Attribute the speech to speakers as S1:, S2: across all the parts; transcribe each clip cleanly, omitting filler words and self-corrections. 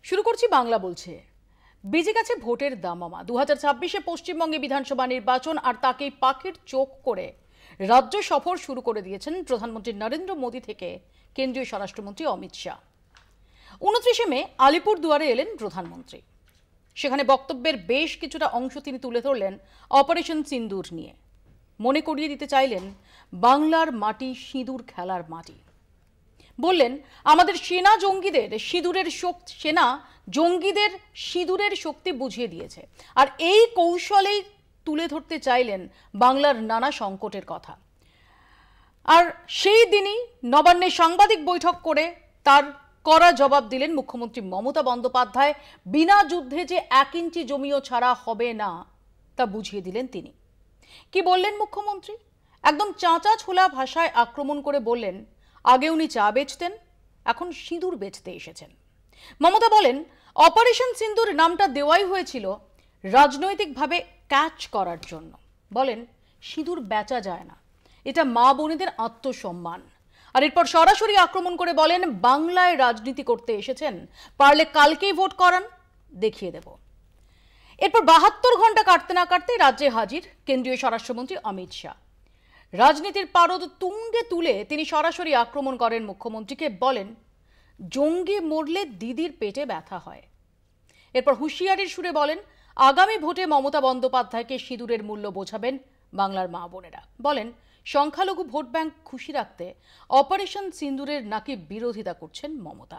S1: শুরু করছি বাংলা বলছে। বেজে গেছে ভোটের দামামা। 2026-এ পশ্চিমবঙ্গে বিধানসভা নির্বাচন, আর তাকেই পাখির চোখ করে রাজ্য সফর শুরু করে দিয়েছেন প্রধানমন্ত্রী নরেন্দ্র মোদী থেকে কেন্দ্রীয় স্বরাষ্ট্রমন্ত্রী অমিত শাহ। 29শে মে আলিপুরদুয়ারে এলেন প্রধানমন্ত্রী। সেখানে বক্তব্যের বেশ কিছুটা অংশ তিনি তুলে ধরলেন অপারেশন সিন্দুর নিয়ে। মনে করিয়ে দিতে চাইলেন বাংলার মাটি সিঁদুর খেলার মাটি। বললেন, আমাদের সেনা জঙ্গিদের সিঁদুরের শক্তি বুঝিয়ে দিয়েছে, আর এই কৌশলেই তুলে ধরতে চাইলেন বাংলার নানা সংকটের কথা। আর সেই দিনই নবান্নে সাংবাদিক বৈঠক করে তার কড়া জবাব দিলেন মুখ্যমন্ত্রী মমতা বন্দ্যোপাধ্যায়। বিনা যুদ্ধে যে 1 ইঞ্চি জমিও ছাড়া হবে না তা বুঝিয়ে দিলেন তিনি। কি বললেন মুখ্যমন্ত্রী? একদম চাঁচা ছোলা ভাষায় আক্রমণ করে বললেন, আগে উনি চা বেচতেন, এখন সিঁদুর বেচতে এসেছেন। মমতা বলেন, অপারেশন সিন্দুর নামটা দেওয়াই হয়েছিল রাজনৈতিকভাবে ক্যাচ করার জন্য। বলেন, সিঁদুর বেচা যায় না, এটা মা বোনেদের আত্মসম্মান। আর এরপর সরাসরি আক্রমণ করে বলেন, বাংলায় রাজনীতি করতে এসেছেন, পারলে কালকেই ভোট করান, দেখিয়ে দেব। এরপর 72 ঘন্টা কাটতে না কাটতে রাজ্যে হাজির কেন্দ্রীয় স্বরাষ্ট্রমন্ত্রী অমিত শাহ। রাজনীতির পারদ তুঙ্গে তুলে তিনি সরাসরি আক্রমণ করেন মুখ্যমন্ত্রীকে। বলেন, জঙ্গি মরলে দিদির পেটে ব্যথা হয়। এরপর হুঁশিয়ারির সুরে বলেন, আগামী ভোটে মমতা বন্দ্যোপাধ্যায়কে সিঁদুরের মূল্য বোঝাবেন বাংলার মা বোনেরা। বলেন, সংখ্যালঘু ভোট ব্যাংক খুশি রাখতে অপারেশন সিঁদুরের নাকি বিরোধিতা করছেন মমতা।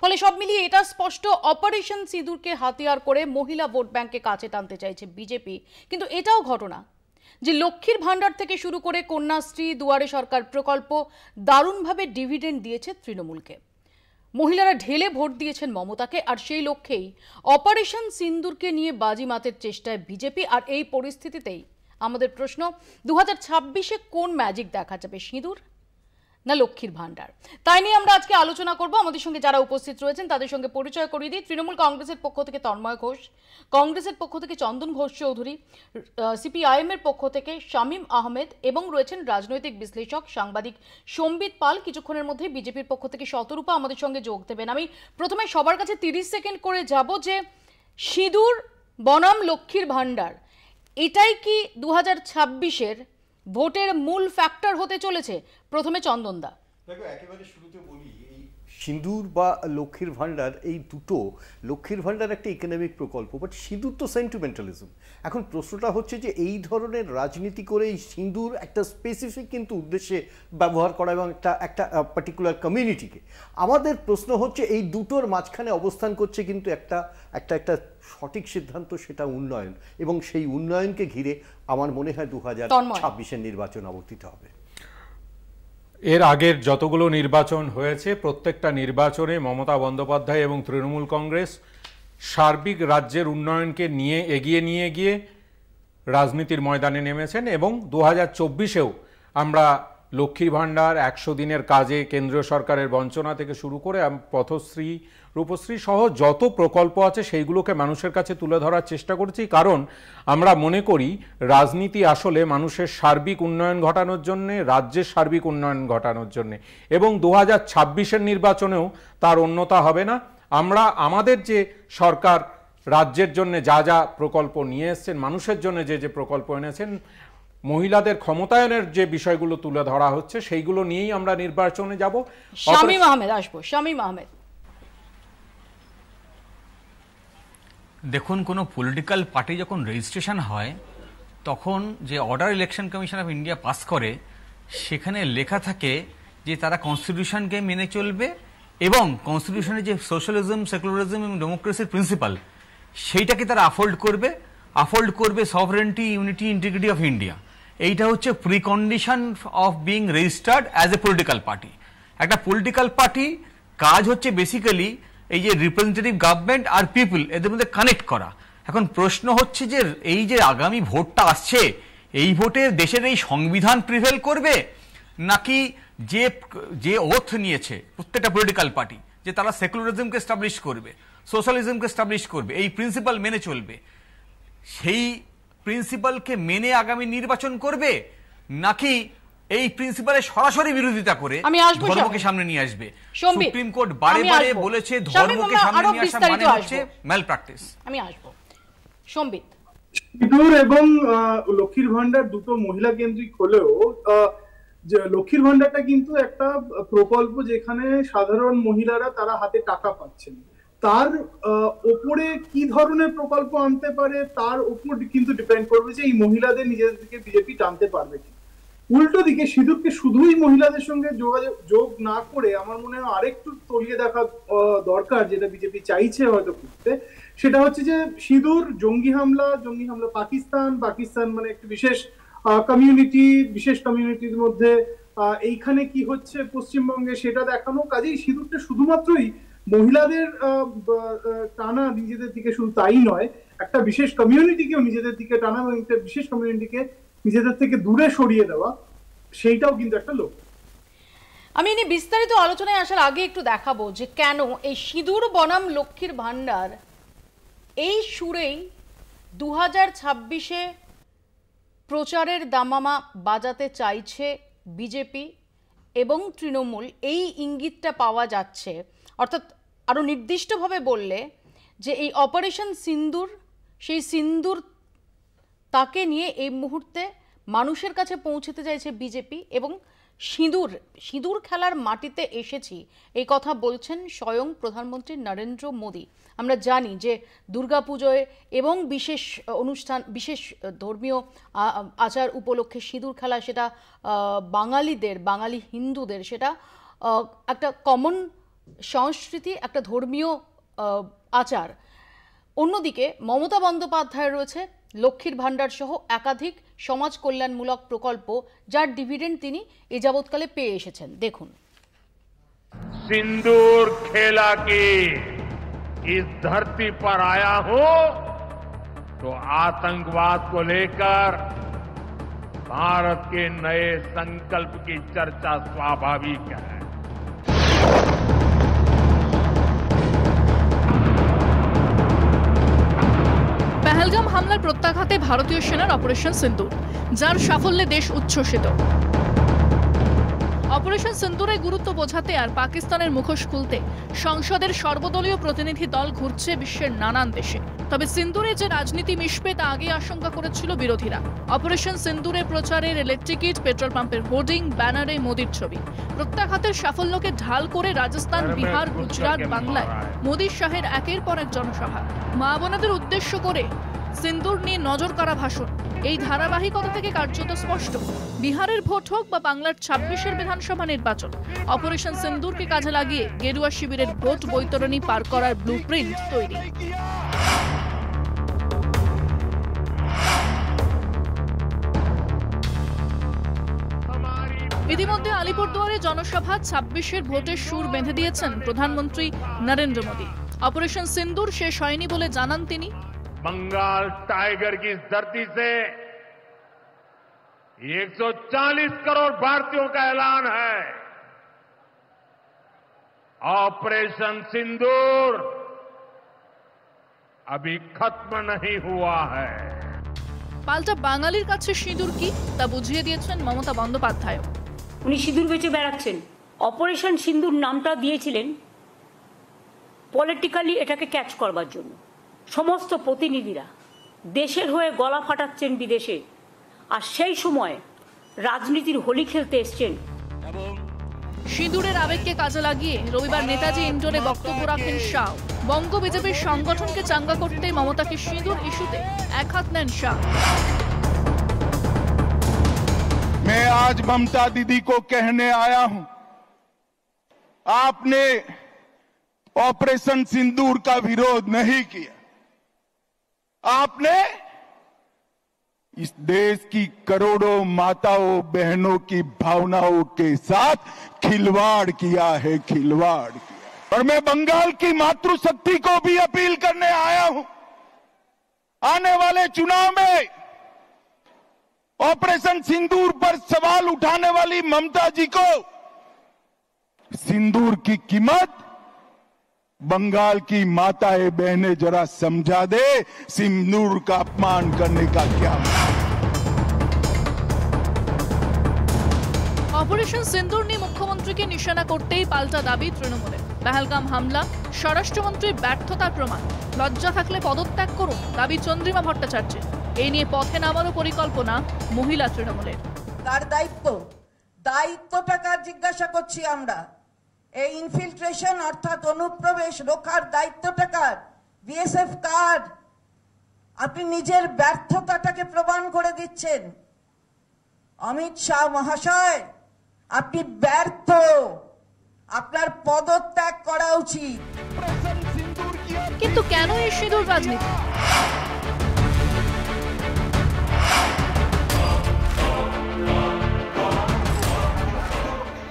S1: ফলে সব মিলিয়ে এটা স্পষ্ট, অপারেশন সিঁদুরকে হাতিয়ার করে মহিলা ভোট ব্যাংককে কাছে টানতে চাইছে বিজেপি। কিন্তু এটাও ঘটনা যে লক্ষ্মীর ভাণ্ডার থেকে শুরু করে কন্যাশ্রী, দুয়ারে সরকার প্রকল্প দারুণভাবে ডিভিডেন্ড দিয়েছে তৃণমূলকে। মহিলারা ঢেলে ভোট দিয়েছেন মমতাকে, আর সেই লক্ষ্যেই অপারেশন সিন্দুরকে নিয়ে বাজিমাতের চেষ্টায় বিজেপি। আর এই পরিস্থিতিতেই আমাদের প্রশ্ন, 2026-এ কোন ম্যাজিক দেখা যাবে, সিঁদুর না লক্ষ্মীর ভাণ্ডার? তাই নিয়ে আমরা আজকে আলোচনা করব। আমাদের সঙ্গে যারা উপস্থিত রয়েছেন তাদের সঙ্গে পরিচয় করিয়ে দিই। তৃণমূল কংগ্রেসের পক্ষ থেকে তন্ময় ঘোষ, কংগ্রেসের পক্ষ থেকে চন্দন ঘোষ চৌধুরী, সিপিআইএম এর পক্ষ থেকে শামীম আহমেদ, এবং রয়েছেন রাজনৈতিক বিশ্লেষক সাংবাদিক সম্বিত পাল। কিছুক্ষণের মধ্যে বিজেপির পক্ষ থেকে শতরূপা আমাদের সঙ্গে যোগ দেবেন। আমি প্রথমে সবার কাছে 30 সেকেন্ড করে যাব যে সিঁদুর বনাম লক্ষ্মীর ভাণ্ডার, এটাই কি 2026-এর ভোটের মূল ফ্যাক্টর হতে চলেছে? প্রথমে চন্দনদা।
S2: দেখো, একেবারে শুরুতে বলি, এই সিঁদুর বা লক্ষ্মীর ভাণ্ডার, এই দুটো, লক্ষ্মীর ভাণ্ডার একটা ইকোনমিক প্রকল্প, বাট সিঁদুর তো সেন্টিমেন্টালিজম। এখন প্রশ্নটা হচ্ছে যে এই ধরনের রাজনীতি করে এই সিঁদুর একটা স্পেসিফিক কিন্তু উদ্দেশ্যে ব্যবহার করা এবং একটা পার্টিকুলার কমিউনিটিকে। আমাদের প্রশ্ন হচ্ছে এই দুটোর মাঝখানে অবস্থান করছে কিন্তু একটা সঠিক সিদ্ধান্ত, সেটা উন্নয়ন, এবং সেই উন্নয়নকে ঘিরে আমার মনে হয় 2026-এর নির্বাচন আবর্তিত হবে।
S3: এর আগের যতগুলো নির্বাচন হয়েছে প্রত্যেকটা নির্বাচনে মমতা বন্দ্যোপাধ্যায় এবং তৃণমূল কংগ্রেস সার্বিক রাজ্যের উন্নয়নকে এগিয়ে নিয়ে গিয়ে রাজনীতির ময়দানে নেমেছেন, এবং 2024-এও আমরা লক্ষ্মীর ভাণ্ডার, 100 দিনের কাজে কেন্দ্রীয় সরকারের বঞ্চনা থেকে শুরু করে পথশ্রী, রূপশ্রী সহ যত প্রকল্প আছে সেইগুলোকে মানুষের কাছে তুলে ধরার চেষ্টা করছি। কারণ আমরা মনে করি রাজনীতি আসলে মানুষের সার্বিক উন্নয়ন ঘটানোর জন্যে, রাজ্যের সার্বিক উন্নয়ন ঘটানোর জন্যে, এবং 2026-এর নির্বাচনেও তার অন্যতা হবে না। আমরা আমাদের যে সরকার রাজ্যের জন্য যা যা প্রকল্প নিয়ে এসছেন, মানুষের জন্য যে প্রকল্প এনেছেন, মহিলাদের ক্ষমতায়নের যে বিষয়গুলো তুলে ধরা হচ্ছে, সেইগুলো নিয়েই আমরা নির্বাচনে যাব।
S1: শামীম আহমেদ আসবো। শামীম আহমেদ,
S4: দেখুন, কোনো পলিটিক্যাল পার্টি যখন রেজিস্ট্রেশন হয় তখন যে order election commission of India pass করে, সেখানে লেখা থাকে যে তারা কনস্টিটিউশনকে মেনে চলবে এবং কনস্টিটিউশনের যে সোশ্যালিজম, সেকুলারিজম এবং ডেমোক্রেসির প্রিন্সিপাল, সেইটাকে তারা আফোল্ড করবে sovereignty, unity, integrity of India. এইটা হচ্ছে precondition of being registered as a political party. একটা পলিটিক্যাল পার্টি কাজ হচ্ছে বেসিক্যালি এই যে রিপ্রেজেন্টেটিভ গভর্নমেন্ট আর পিপল, এদের মধ্যে কানেক্ট করা। এখন প্রশ্ন হচ্ছে যে এই যে আগামী ভোটটা আসছে, এই ভোটে দেশের এই সংবিধান প্রিভেল করবে, নাকি যে ওথ নিয়েছে প্রত্যেকটা পলিটিক্যাল পার্টি যে তারা সেকুলারিজমকে এস্টাবলিশ করবে, সোশ্যালিজমকে এস্টাবলিশ করবে, এই প্রিন্সিপাল মেনে চলবে, সেই প্রিন্সিপালকে মেনে আগামী নির্বাচন করবে, নাকি এই প্রিন্সিপালের সরাসরি বিরোধিতা করে ধর্মকে সামনে নিয়ে আসবে। সুপ্রিম কোর্ট বারে বারে বলেছে ধর্মকে সামনে নিয়ে আসা মানে হচ্ছে ম্যাল প্র্যাকটিস।
S1: আমি আসবো সম্বিত।
S5: সিঁদুর এবং লক্ষ্মীর ভান্ডার দুটো মহিলা কেন্দ্রিক হলেও যে লক্ষ্মীর ভান্ডারটা কিন্তু একটা প্রকল্প যেখানে সাধারণ মহিলারা তারা হাতে টাকা পাচ্ছেন, তার ওপরে কি ধরনের প্রকল্প আনতে পারে তার উপর কিন্তু ডিপেন্ড করবে যে এই মহিলাদের নিজেদের দিকে বিজেপি টানতে পারবে কি। উল্টো দিকে সিঁদুরকে শুধুই মহিলাদের সঙ্গে যোগ না করে আমার মনে হয় আরেকটু তলিয়ে দেখা দরকার, যেটা বিজেপি চাইছে হয়তো করতে, সেটা হচ্ছে যে সিঁদুর জঙ্গি হামলা পাকিস্তান মানে একটি বিশেষ কমিউনিটির মধ্যে এইখানে কি হচ্ছে পশ্চিমবঙ্গে সেটা দেখানো। কাজেই সিঁদুরটা শুধুমাত্রই মহিলাদের টানা নিজেদের দিকে, শুধু তাই নয়, একটা বিশেষ কমিউনিটিকেও নিজেদের দিকে টানা এবং একটা বিশেষ কমিউনিটিকে নিজেদের থেকে দূরে সরিয়ে দেওয়া, সেইটাও কিন্তু একটা লক্ষ্য।
S1: আমি ইনি বিস্তারিত আলোচনায় আসার আগে একটু দেখাবো যে কেন এই সিঁদুর বনাম লক্ষ্মীর ভান্ডার এই সুরেই 2026-এ প্রচারের দামামা বাজাতে চাইছে বিজেপি এবং তৃণমূল। এই ইঙ্গিতটা পাওয়া যাচ্ছে, অর্থাৎ আরো নির্দিষ্টভাবে বললে যে এই অপারেশন সিন্দুর, সেই সিন্দুর তাকে নিয়ে এই মুহূর্তে মানুষের কাছে পৌঁছতে চাইছে বিজেপি এবং সিঁদুর খেলার মাটিতে এসেছি এই কথা বলছেন স্বয়ং প্রধানমন্ত্রী নরেন্দ্র মোদী। আমরা জানি যে দুর্গাপুজোয় এবং বিশেষ অনুষ্ঠান, বিশেষ ধর্মীয় আচার উপলক্ষে সিঁদুর খেলা, সেটা বাঙালি হিন্দুদের সেটা একটা কমন সংস্কৃতি, একটা ধর্মীয় আচার। অন্যদিকে মমতা বন্দ্যোপাধ্যায় রয়েছে লক্ষ্মীর ভান্ডার সহ একাধিক সমাজ কল্যাণমূলক প্রকল্প, যার ডিভিডেন্ড তিনি এ যাবৎকালে পেয়ে এসেছেন। দেখুন,
S6: सिंदूर खेला की इस धरती पर आया हूं तो आतंकवाद को लेकर भारत के नए संकल्प की चर्चा स्वाभाविक है।
S7: पहलगाम हमलार प्रत्याघाते भारतीय सेनार ऑपरेशन सिंदूर, जार साफल्ये देश उच्छ्वसित। অপারেশন সিন্দুরের গুরুত্ব বোঝাতে আর পাকিস্তানের মুখোশ খুলতে সংসদের সর্বদলীয় প্রতিনিধি দল ঘুরছে বিশ্বের নানান দেশে। তবে সিন্দুরে যে রাজনীতি মিশবে তা আগে আশঙ্কা করেছিল বিরোধীরা। অপারেশন সিন্দুরে প্রচারে রেলের টিকিট, পেট্রোল পাম্পের হোর্ডিং, ব্যানারে মোদির ছবি। প্রত্যাঘাতের সাফল্যকে ঢাল করে রাজস্থান, বিহার, গুজরাট, বাংলায় মোদি শাহের একের পর এক জনসভা, মা বোনেদের উদ্দেশ্য করে সিন্দুর নিয়ে নজর কাড়া ভাষণ। এই ধারাবাহিকতা থেকে কার্যত স্পষ্ট, বিহারের ভোট হোক বা বাংলার 26-এর বিধানসভা নির্বাচন, অপারেশন সিন্দুরকে কাজে লাগিয়ে গেরুয়া শিবিরের ভোট বৈতরণী পার করার ব্লুপ্রিন্ট তৈরি। ইতিমধ্যে আলিপুরদুয়ারে জনসভা 26-এর ভোটের সুর বেঁধে দিয়েছেন প্রধানমন্ত্রী নরেন্দ্র মোদী। অপারেশন সিন্দুর শেষ হয়নি বলে জানান তিনি।
S6: बंगाल टाइगर की इस धरती से 140 करोड़ भारतीयों का ऐलान है। ऑपरेशन सिंदूर अभी खत्म नहीं हुआ है।
S7: পাল্টা বাঙালির কাছে সিঁদুর কি তা বুঝিয়ে দিয়েছেন মমতা বন্দ্যোপাধ্যায়।
S8: উনি সিঁদুর বেচে বেড়াচ্ছেন। অপারেশন সিন্দুর নামটা দিয়েছিলেন পলিটিক্যালি এটাকে ক্যাচ করবার জন্য। সমস্ত প্রতিনিধিরা দেশের হয়ে গলা ফাটাচ্ছেন বিদেশে, আর সেই সময় রাজনীতির হোলি খেলতে এসছেন।
S7: সিঁদুরের আবেগকে কাজে লাগিয়ে রবিবার নেতাজি ইন্ডোরে বক্তব্য রাখেন শাহ। বঙ্গ বিজেপির সংগঠনকে চাঙ্গা করতে মমতাকে সিঁদুর ইস্যুতে এক হাত নেন শাহ।
S9: मैं आज ममता दीदी को कहने आया हूं, आपने ऑपरेशन सिंदूर का विरोध नहीं किया, आपने इस देश की करोड़ों माताओं बहनों की भावनाओं के साथ खिलवाड़ किया है, खिलवाड़ किया। और मैं बंगाल की मातृशक्ति को भी अपील करने आया हूं, आने वाले चुनाव में ऑपरेशन सिंदूर पर सवाल उठाने वाली ममता जी को सिंदूर की कीमत बंगाल की माताएं बहनें जरा समझा दे, सिंदूर का अपमान करने का क्या।
S7: অপারেশন সিন্দুর নিয়ে মুখ্যমন্ত্রীকে নিশানা করতেই পাল্টা দাবি তৃণমূলের। পেহেলগাম হামলা স্বরাষ্ট্রমন্ত্রীর ব্যর্থতার প্রমাণ, লজ্জা থাকলে পদত্যাগ করুন দাবি চন্দ্রিমা ভট্টাচার্যের। এই নিয়ে পথে নামারও পরিকল্পনা মহিলা তৃণমূলের।
S10: কার দায়িত্ব? দায়িত্বটা কার জিজ্ঞাসা করছি আমরা? এই ইনফিল্ট্রেশন অর্থাৎ অনুপ্রবেশ রোখার দায়িত্বটা কার? বিএসএফ কার? আপনি নিজের ব্যর্থতাটাকে প্রমাণ করে দিচ্ছেন। অমিত শাহ মহাশয়, আপনি ব্যর্থ, আপনার পদত্যাগ করা উচিত।
S7: কিন্তু কেন এই সিঁদুর রাজনীতি?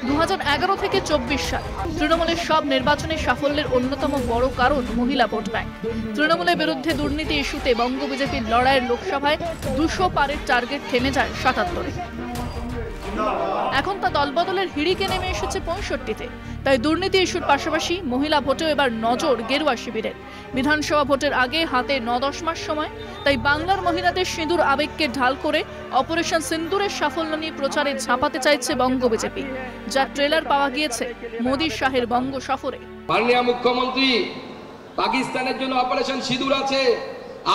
S7: 2011 থেকে 24 সাল তৃণমূলের সব নির্বাচনের সাফল্যের অন্যতম বড় কারণ মহিলা ভোট ব্যাংক। তৃণমূলের বিরুদ্ধে দুর্নীতি ইস্যুতে বঙ্গ বিজেপির লড়াইয়ের লোকসভায় 200 পারের টার্গেট থেমে যায় 77-এ। এখন তা দলবদলের হিড়িকে নেমে এসেছে 65-তে। তাই দুর্নীতি ইস্যুর পাশাপাশি মহিলা ভোটেও এবার নজর গেরুয়া শিবিরের। বিধানসভা ভোটের আগে হাতে 9-10 মাস সময়, তাই বাংলার মহিলাদের সিঁদুর আবেগকে ঢাল করে অপারেশন সিন্দুরের সাফল্য নিয়ে প্রচারে ঝাঁপাতে চাইছে বঙ্গ বিজেপি, যার ট্রেলার পাওয়া গিয়েছে মোদী শাহের বঙ্গ সফরে।
S11: মাননীয় মুখ্যমন্ত্রী, পাকিস্তানের জন্য অপারেশন সিঁদুর আছে,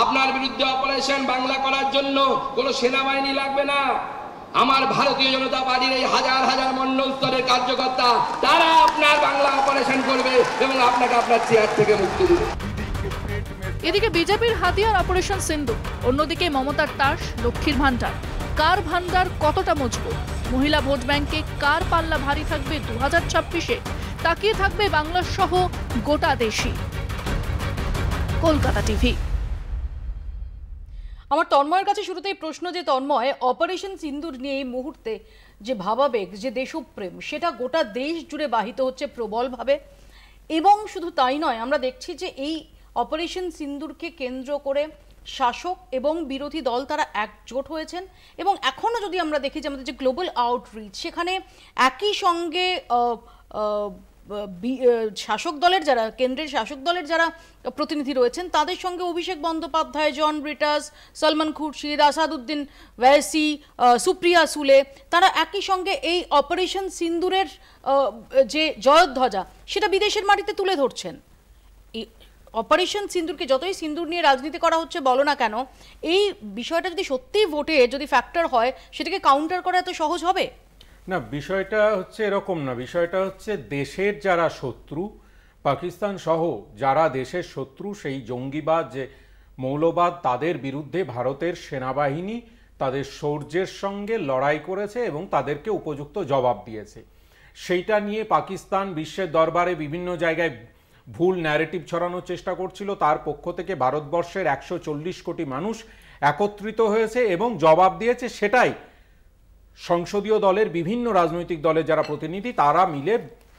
S11: আপনার বিরুদ্ধে অপারেশন বাংলা করার জন্য কোনো সেনাবাহিনী লাগবে না। আমার ভারতীয় জনতা পার্টির এই হাজার হাজার মন্ডল স্তরের কার্যকর্তা, তারা আপনার বাংলা অপারেশন করবে এবং আপনাকে আপনার চেয়ার থেকে মুক্তি দেবে।
S7: এদিকে বিজেপির হাতিয়ার অপারেশন সিন্দুর, অন্যদিকে মমতার তাস লক্ষ্মীর ভান্ডার। কার ভান্ডার কতটা মজবুত? মহিলা ভোট ব্যাংকে কার পাল্লা ভারী থাকবে 2026-এ? তাকিয়ে থাকবে বাংলা সহ গোটা দেশই। কলকাতা টিভি।
S1: আমার তন্ময়ের কাছে শুরুতেই প্রশ্ন, যে তন্ময়, অপারেশন সিন্দুর নিয়ে এই মুহূর্তে যে ভাবাবেগ, যে দেশপ্রেম, সেটা গোটা দেশ জুড়ে বাহিত হচ্ছে প্রবলভাবে। এবং শুধু তাই নয়, আমরা দেখছি যে এই অপারেশন সিন্দুরকে কেন্দ্র করে শাসক এবং বিরোধী দল তারা একজোট হয়েছেন। এবং এখনও যদি আমরা দেখি যে আমাদের যে গ্লোবাল আউটরিচ, সেখানে একই সঙ্গে শাসক দলের যারা, কেন্দ্রের শাসক দলের যারা প্রতিনিধি রয়েছেন, তাদের সঙ্গে অভিষেক বন্দ্যোপাধ্যায়, জন ব্রিটাস, সলমান খুরশিদ, আসাদুদ্দিন ওয়াইসি, সুপ্রিয়া সুলে, তারা একই সঙ্গে এই অপারেশন সিন্দুরের যে জয়ধ্বজা, সেটা বিদেশের মাটিতে তুলে ধরছেন। এই অপারেশন সিন্দুরকে যতই সিন্দুর নিয়ে রাজনীতি করা হচ্ছে বলো না কেন, এই বিষয়টা যদি সত্যিই ভোটে যদি ফ্যাক্টর হয়, সেটাকে কাউন্টার করা এত সহজ হবে
S3: না। বিষয়টা হচ্ছে এরকম না, বিষয়টা হচ্ছে দেশের যারা শত্রু, পাকিস্তান সহ যারা দেশের শত্রু, সেই জঙ্গিবাদ, যে মৌলবাদ, তাদের বিরুদ্ধে ভারতের সেনাবাহিনী তাদের শৌর্যের সঙ্গে লড়াই করেছে এবং তাদেরকে উপযুক্ত জবাব দিয়েছে। সেইটা নিয়ে পাকিস্তান বিশ্বের দরবারে বিভিন্ন জায়গায় ভুল ন্যারেটিভ ছড়ানোর চেষ্টা করছিল। তার পক্ষ থেকে ভারতবর্ষের 140 কোটি মানুষ একত্রিত হয়েছে এবং জবাব দিয়েছে। সেটাই সংসদীয় দলের বিভিন্ন রাজনৈতিক দলের যারা প্রতিনিধি, তারা মিলে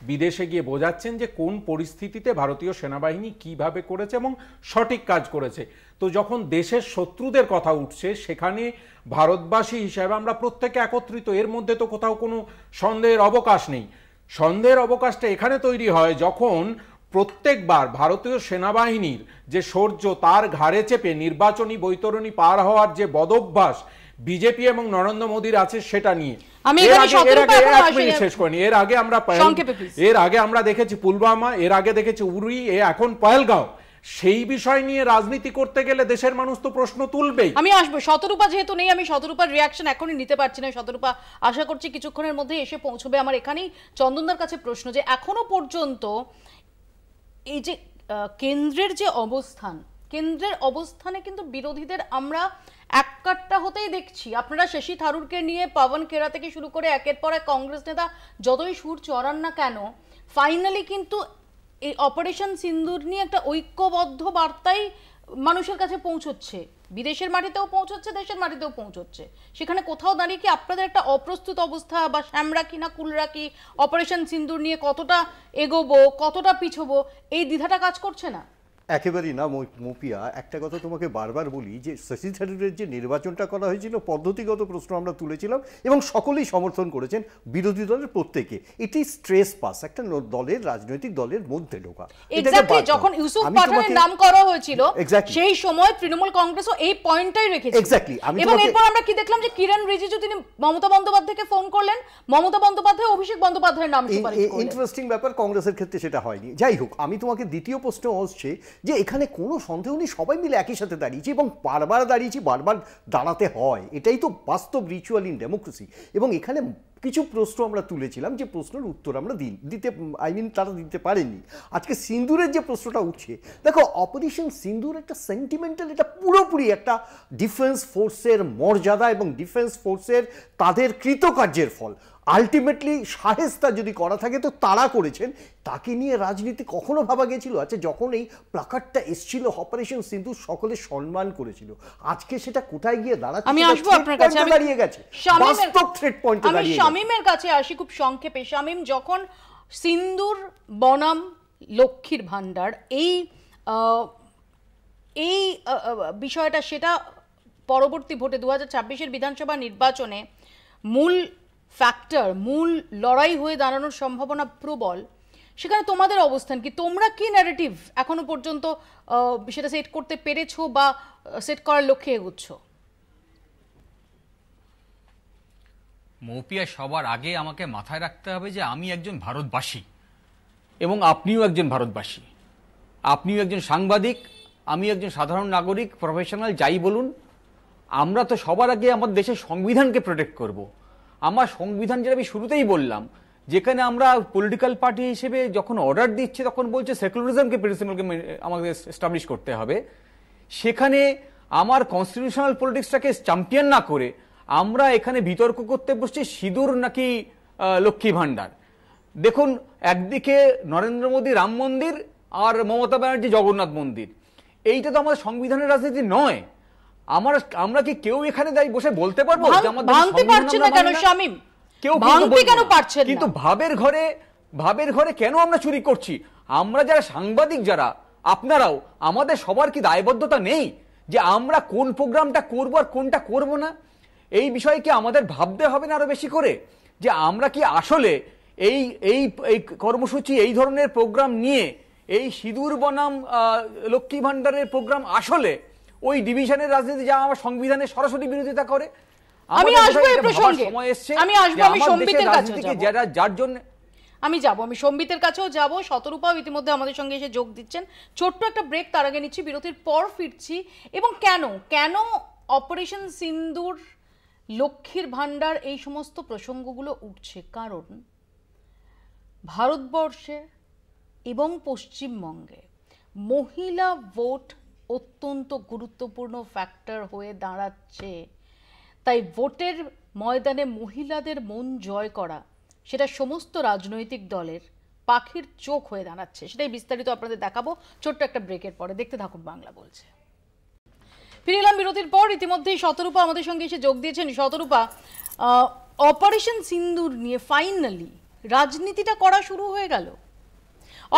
S3: বিদেশে গিয়ে বোঝাচ্ছেন যে কোন পরিস্থিতিতে ভারতীয় সেনাবাহিনী কিভাবে করেছে এবং সঠিক কাজ করেছে। তো যখন দেশের শত্রুদের কথা উঠছে, সেখানে ভারতবাসী হিসাবে আমরা প্রত্যেকে একত্রিত, এর মধ্যে তো কোথাও কোনো সন্দেহের অবকাশ নেই। সন্দেহের অবকাশটা এখানে তৈরি হয় যখন প্রত্যেকবার ভারতীয় সেনাবাহিনীর যে শৌর্য, তার ঘাড়ে চেপে নির্বাচনী বৈতরণী পার হওয়ার যে বদভ্যাস বিজেপি এবং নরেন্দ্র মোদীর আছে, সেটা নিয়ে শেষ করিনি। এর আগে আমরা দেখেছি পুলওয়ামা, এর আগে দেখেছি উরি, এখন পহেলগাঁও। সেই বিষয় নিয়ে রাজনীতি করতে গেলে দেশের মানুষ তো প্রশ্ন তুলবেই।
S1: আমি আসবো, শতরূপা যেহেতু নেই, আমি শতরূপার রিয়াকশন এখনই নিতে পারছি না। শতরূপা আশা করছি কিছুক্ষণের মধ্যে এসে পৌঁছবে। আমার এখানেই চন্দনদার কাছে প্রশ্ন, যে এখনো পর্যন্ত এই যে কেন্দ্রের যে অবস্থান, কেন্দ্রের অবস্থানে কিন্তু বিরোধীদের আমরা এককাট্টা হতেই দেখছি। আপনারা শশী থারুরকে নিয়ে পবন খেরা থেকে শুরু করে একের পর এক কংগ্রেস নেতা যতই সুর চড়ান না কেন, ফাইনালি কিন্তু এই অপারেশন সিন্দুর নিয়ে একটা ঐক্যবদ্ধ বার্তাই মানুষের কাছে পৌঁছচ্ছে, বিদেশের মাটিতেও পৌঁছচ্ছে, দেশের মাটিতেও পৌঁছচ্ছে। সেখানে কোথাও দাঁড়িয়ে কি আপনাদের একটা অপ্রস্তুত অবস্থা, বা শ্যামরাখি না কুলরাখি, অপারেশন সিন্দুর নিয়ে কতটা এগোবো, কতটা পিছবো, এই দ্বিধাটা কাজ করছে না?
S2: একেবারেই না মৌপিয়া, একটা কথা তোমাকে বারবার বলি যে শশী থারুরের যে নির্বাচনটা করা হয়েছিল পদ্ধতিগত প্রশ্ন আমরা তুলেছিলাম এবং সকলেই সমর্থন করেছেন, বিরোধী দলের প্রত্যেকে। এটি স্ট্রেস পাস, একটা দলের রাজনৈতিক দলের মধ্যে ঢোকা।
S1: এক্স্যাক্টলি, যখন ইউসুফ পাঠানের নাম করা হয়েছিল সেই সময় তৃণমূল কংগ্রেসও এই পয়েন্টটাই রেখেছিল।
S2: এক্স্যাক্টলি।
S1: এবং এরপর আমরা কি দেখলাম যে কিরণ রিজিজু তিনি মমতা বন্দ্যোপাধ্যায়কে ফোন করলেন, মমতা বন্দ্যোপাধ্যায় অভিষেক বন্দ্যোপাধ্যায়ের নাম সুপারিশ করলেন।
S2: ইন্টারেস্টিং ব্যাপার, কংগ্রেসের ক্ষেত্রে সেটা হয়নি। যাই হোক, আমি তোমাকে দ্বিতীয় প্রশ্ন আসছে যে এখানে কোনো সন্দেহ নেই সবাই মিলে একই সাথে দাঁড়িয়েছি এবং বারবার দাঁড়িয়েছি, বারবার দাঁড়াতে হয়, এটাই তো বাস্তব রিচুয়াল ইন ডেমোক্রেসি। এবং এখানে কিছু প্রশ্ন আমরা তুলেছিলাম যে প্রশ্নের উত্তর আমরা তারা দিতে পারেননি। আজকে সিন্দুরের যে প্রশ্নটা উঠছে, দেখো অপারেশন সিন্দুর একটা সেন্টিমেন্টাল, এটা পুরোপুরি একটা ডিফেন্স ফোর্সের মর্যাদা এবং ডিফেন্স ফোর্সের তাদের কৃতকার্যের ফল। আলটিমেটলি সাহেস্তা যদি করা থাকে তো তারা করেছেন, তাকে নিয়ে রাজনীতি কখনো ভাবা গেছিল? আচ্ছা, যখন এই প্লাকার্ডটা এসেছিল অপারেশন সিন্দুর সকলে সম্মান করেছিল, আজকে সেটা কোথায় গিয়ে দাঁড়াচ্ছে?
S1: আমি আসবো আপনার কাছে,
S2: দাঁড়িয়ে গেছে বাস্তব থ্রেট পয়েন্টে দাঁড়িয়ে গেছে।
S1: শামীমের কাছে আসি খুব সংক্ষেপে। শামীম, যখন সিন্দুর বনাম লক্ষ্মীর ভান্ডার এই বিষয়টা, সেটা পরবর্তী ভোটে 2026-এর বিধানসভা নির্বাচনে মূল ফ্যাক্টর, মূল লড়াই হয়ে দাঁড়ানোর সম্ভাবনা প্রবল, সেখানে তোমাদের অবস্থান কি? তোমরা কি ন্যারেটিভ এখনো পর্যন্ত সেটা সেট করতে পেরেছো বা সেট করার লক্ষ্যে এগোচ্ছ?
S4: মৌপিয়া, সবার আগে আমাকে মাথায় রাখতে হবে যে আমি একজন ভারতবাসী এবং আপনিও একজন ভারতবাসী, আপনিও একজন সাংবাদিক, আমি একজন সাধারণ নাগরিক, প্রফেশনাল যাই বলুন। আমরা তো সবার আগে আমাদের দেশের সংবিধানকে প্রোটেক্ট করব। আমার সংবিধান, যেটা আমি শুরুতেই বললাম, যেখানে আমরা পলিটিক্যাল পার্টি হিসেবে যখন অর্ডার দিচ্ছি তখন বলছে সেকুলারিজমকে প্রিন্সিপালকে আমাকে এস্টাবলিশ করতে হবে, সেখানে আমার কনস্টিটিউশনাল পলিটিক্সটাকে চ্যাম্পিয়ন না করে আমরা এখানে বিতর্ক করতে বসছি সিঁদুর নাকি লক্ষ্মী ভান্ডার। দেখুন, একদিকে নরেন্দ্র মোদী রাম মন্দির আর মমতা ব্যানার্জি জগন্নাথ মন্দির, এইটা তো আমাদের সংবিধানের রাজনীতি নয়। আমরা কি কেউ এখানে দাঁড়িয়ে বসে বলতে পারবো
S1: কিন্তু
S4: ভাবের ঘরে কেন আমরা চুরি করছি? আমরা যারা সাংবাদিক, যারা আপনারাও, আমাদের সবার কি দায়বদ্ধতা নেই যে আমরা কোন প্রোগ্রামটা করবো আর কোনটা করব না? এই বিষয়ে কি আমাদের ভাবতে হবে না আরো বেশি করে যে আমরা কি আসলে এই এই কর্মসূচি, এই ধরনের প্রোগ্রাম নিয়ে, এই সিঁদুর বনাম লক্ষ্মী ভান্ডারের প্রোগ্রাম আসলে ওই ডিভিশনের রাজনীতি যা আমার সংবিধানের সরাসরি বিরোধিতা করে?
S1: আমি আসবো এই প্রসঙ্গে, আমি সম্বিতের কাছে
S4: যার জন্য
S1: আমি সম্বিতের কাছেও যাব। শতরূপাও ইতিমধ্যে আমাদের সঙ্গে এসে যোগ দিচ্ছেন। ছোট্ট একটা ব্রেক, তার আগে নিচ্ছি, বিরতির পর ফিরছি। এবং কেন অপারেশন সিন্দুর, লক্ষ্মীর ভান্ডার, এই সমস্ত প্রসঙ্গগুলো উঠছে? কারণ ভারতবর্ষে এবং পশ্চিমবঙ্গে মহিলা ভোট অত্যন্ত গুরুত্বপূর্ণ ফ্যাক্টর হয়ে দাঁড়াচ্ছে। তাই ভোটের ময়দানে মহিলাদের মন জয় করা, সেটা সমস্ত রাজনৈতিক দলের পাখির চোখ হয়ে দাঁড়াচ্ছে। সেটাই বিস্তারিত আপনাদের দেখাবো ছোট্ট একটা ব্রেকের পরে। দেখতে থাকুন বাংলা বলছে। ফিরে এলাম বিরতির পর। ইতিমধ্যেই শতরূপা আমাদের সঙ্গে এসে যোগ দিয়েছেন। শতরূপা, অপারেশন সিন্দুর নিয়ে ফাইনালি রাজনীতিটা করা শুরু হয়ে গেল।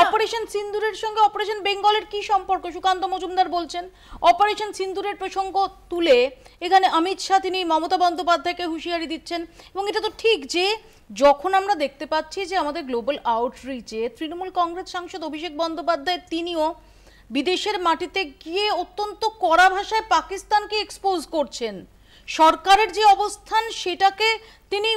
S1: অপারেশন সিন্দুরের সঙ্গে অপারেশন বেঙ্গলের কি সম্পর্ক? সুকান্ত মজুমদার বলছেন অপারেশন সিন্দুরের প্রসঙ্গ তুলে এখানে অমিত শাহ তিনি মমতা বন্দ্যোপাধ্যায়কে হুঁশিয়ারি দিচ্ছেন। এবং এটা তো ঠিক যে যখন আমরা দেখতে পাচ্ছি যে আমাদের গ্লোবাল আউটরিচে তৃণমূল কংগ্রেস সাংসদ অভিষেক বন্দ্যোপাধ্যায় তিনিও বিদেশের মাটিতে গিয়ে অত্যন্ত কড়া ভাষায় পাকিস্তানকে এক্সপোজ করছেন, সরকারের যে অবস্থান সেটাকে তিনি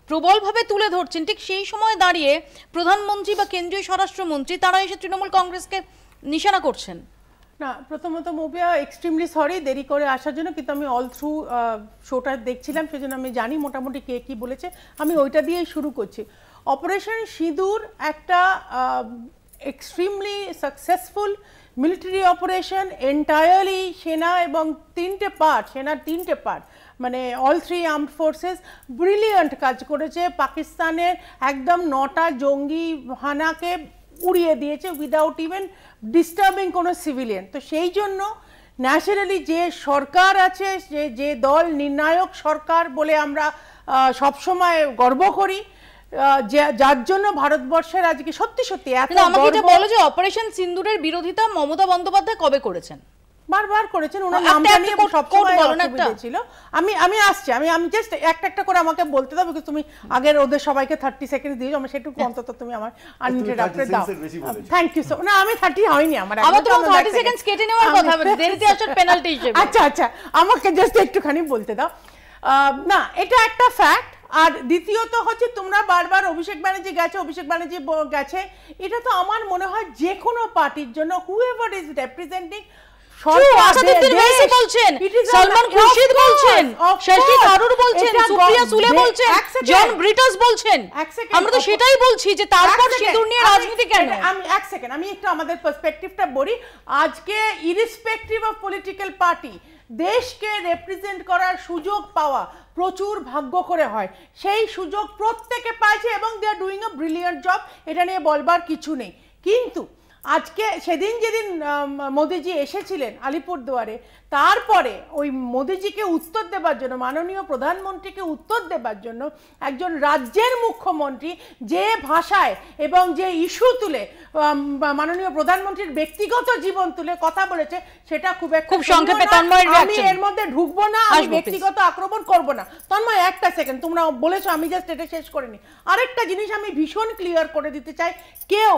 S1: প্রবলভাবে তুলে ধরছেন। ঠিক সেই সময় দাঁড়িয়ে প্রধানমন্ত্রী বা কেন্দ্রীয় স্বরাষ্ট্রমন্ত্রী তারা এসে তৃণমূল কংগ্রেসকে নিশানা করছেন।
S12: না, প্রথমত মৌপিয়া এক্সট্রিমলি সরি দেরি করে আসার জন্য, কিন্তু আমি অল থ্রু শোটা দেখছিলাম, সেজন্য আমি জানি মোটামুটি কে কি বলেছে। আমি ওইটা দিয়েই শুরু করছি। অপারেশন সিঁদুর একটা extremely successful military operation, entirely সেনা এবং সেনার তিনটে পার্ট, মানে all three armed forces brilliant কাজ করেছে। পাকিস্তানের একদম 9টা জঙ্গি হানাকে উড়িয়ে দিয়েছে উইদাউট ইভেন ডিস্টার্বিং কোনো সিভিলিয়ান। তো সেই জন্য ন্যাচারালি যে সরকার আছে, যে দল নির্ণায়ক সরকার বলে আমরা সবসময় গর্ব করি, যার জন্য ভারতবর্ষের আজকে সত্যি সত্যি এত
S1: আমাকে এটা বলো যে অপারেশন সিন্দুরের বিরোধিতা মমতা বন্দ্যোপাধ্যায় কবে করেছেন?
S12: বারবার করেছেন, ওনার নামটা নিয়ে সবসময় অসুবিধা ছিল। আমি আসছি, আমি জাস্ট একটা করে আমাকে বলতে দাও, বিকজ তুমি আগের ওদের সবাইকে 30 সেকেন্ড দিয়েছো, আমার সেটুকু অন্তত তুমি আমার আনইন্টারাপ্টেড দাও। Thank you so. না আমি 30 হয়নি, আমার
S1: তো 30 সেকেন্ড কেটে নেওয়ার কথা, দেরিতে আসার পেনাল্টি হিসেবে।
S12: আচ্ছা আমাকে জাস্ট একটুখানি বলতে দাও। না, এটা একটা ফ্যাক্ট। আর দ্বিতীয়ত হচ্ছে তোমরা বারবার অভিষেক ব্যানার্জি গেছে, এটা তো আমার মনে হয় যে কোনো পার্টির জন্য হুএভার ইজ রিপ্রেজেন্টিং
S1: বলছেন, সালমান খুরশিদ বলছেন, শশী থারুর বলছেন, সুপ্রিয়া সুলে বলছেন, জন ব্রিটাস বলছেন, আমরা তো সেটাই বলছি যে তারপর সিঁদুর নিয়ে রাজনীতি কেন?
S12: আমি একটু আমাদের পার্সপেক্টিভটা বলি। আজকে ইররেসপেক্টিভ অফ পলিটিক্যাল পার্টি দেশকে রিপ্রেজেন্ট করার সুযোগ পাওয়া প্রচুর ভাগ্য করে হয়, সেই সুযোগ প্রত্যেকে পাইছে এবং they are doing a brilliant job, এটা নিয়ে বলবার কিছু নেই। কিন্তু আজকে সেদিন যেদিন মোদিজি এসেছিলেন আলিপুরদুয়ারে, তারপরে ওই মোদিজিকে উত্তর দেবার জন্য, মাননীয় প্রধানমন্ত্রীকে উত্তর দেবার জন্য একজন রাজ্যের মুখ্যমন্ত্রী যে ভাষায় এবং যে ইস্যু তুলে মাননীয় প্রধানমন্ত্রীর ব্যক্তিগত জীবন তুলে কথা বলেছে, সেটা খুব
S1: সংক্ষেপে
S12: আমি এর মধ্যে ঢুকবো না, আমি ব্যক্তিগত আক্রমণ করব না। তন্ময় একটা সেকেন্ড, তোমরা বলেছো, আমি জাস্ট এটা শেষ করে নি। আরেকটা জিনিস আমি ভীষণ ক্লিয়ার করে দিতে চাই, কেউ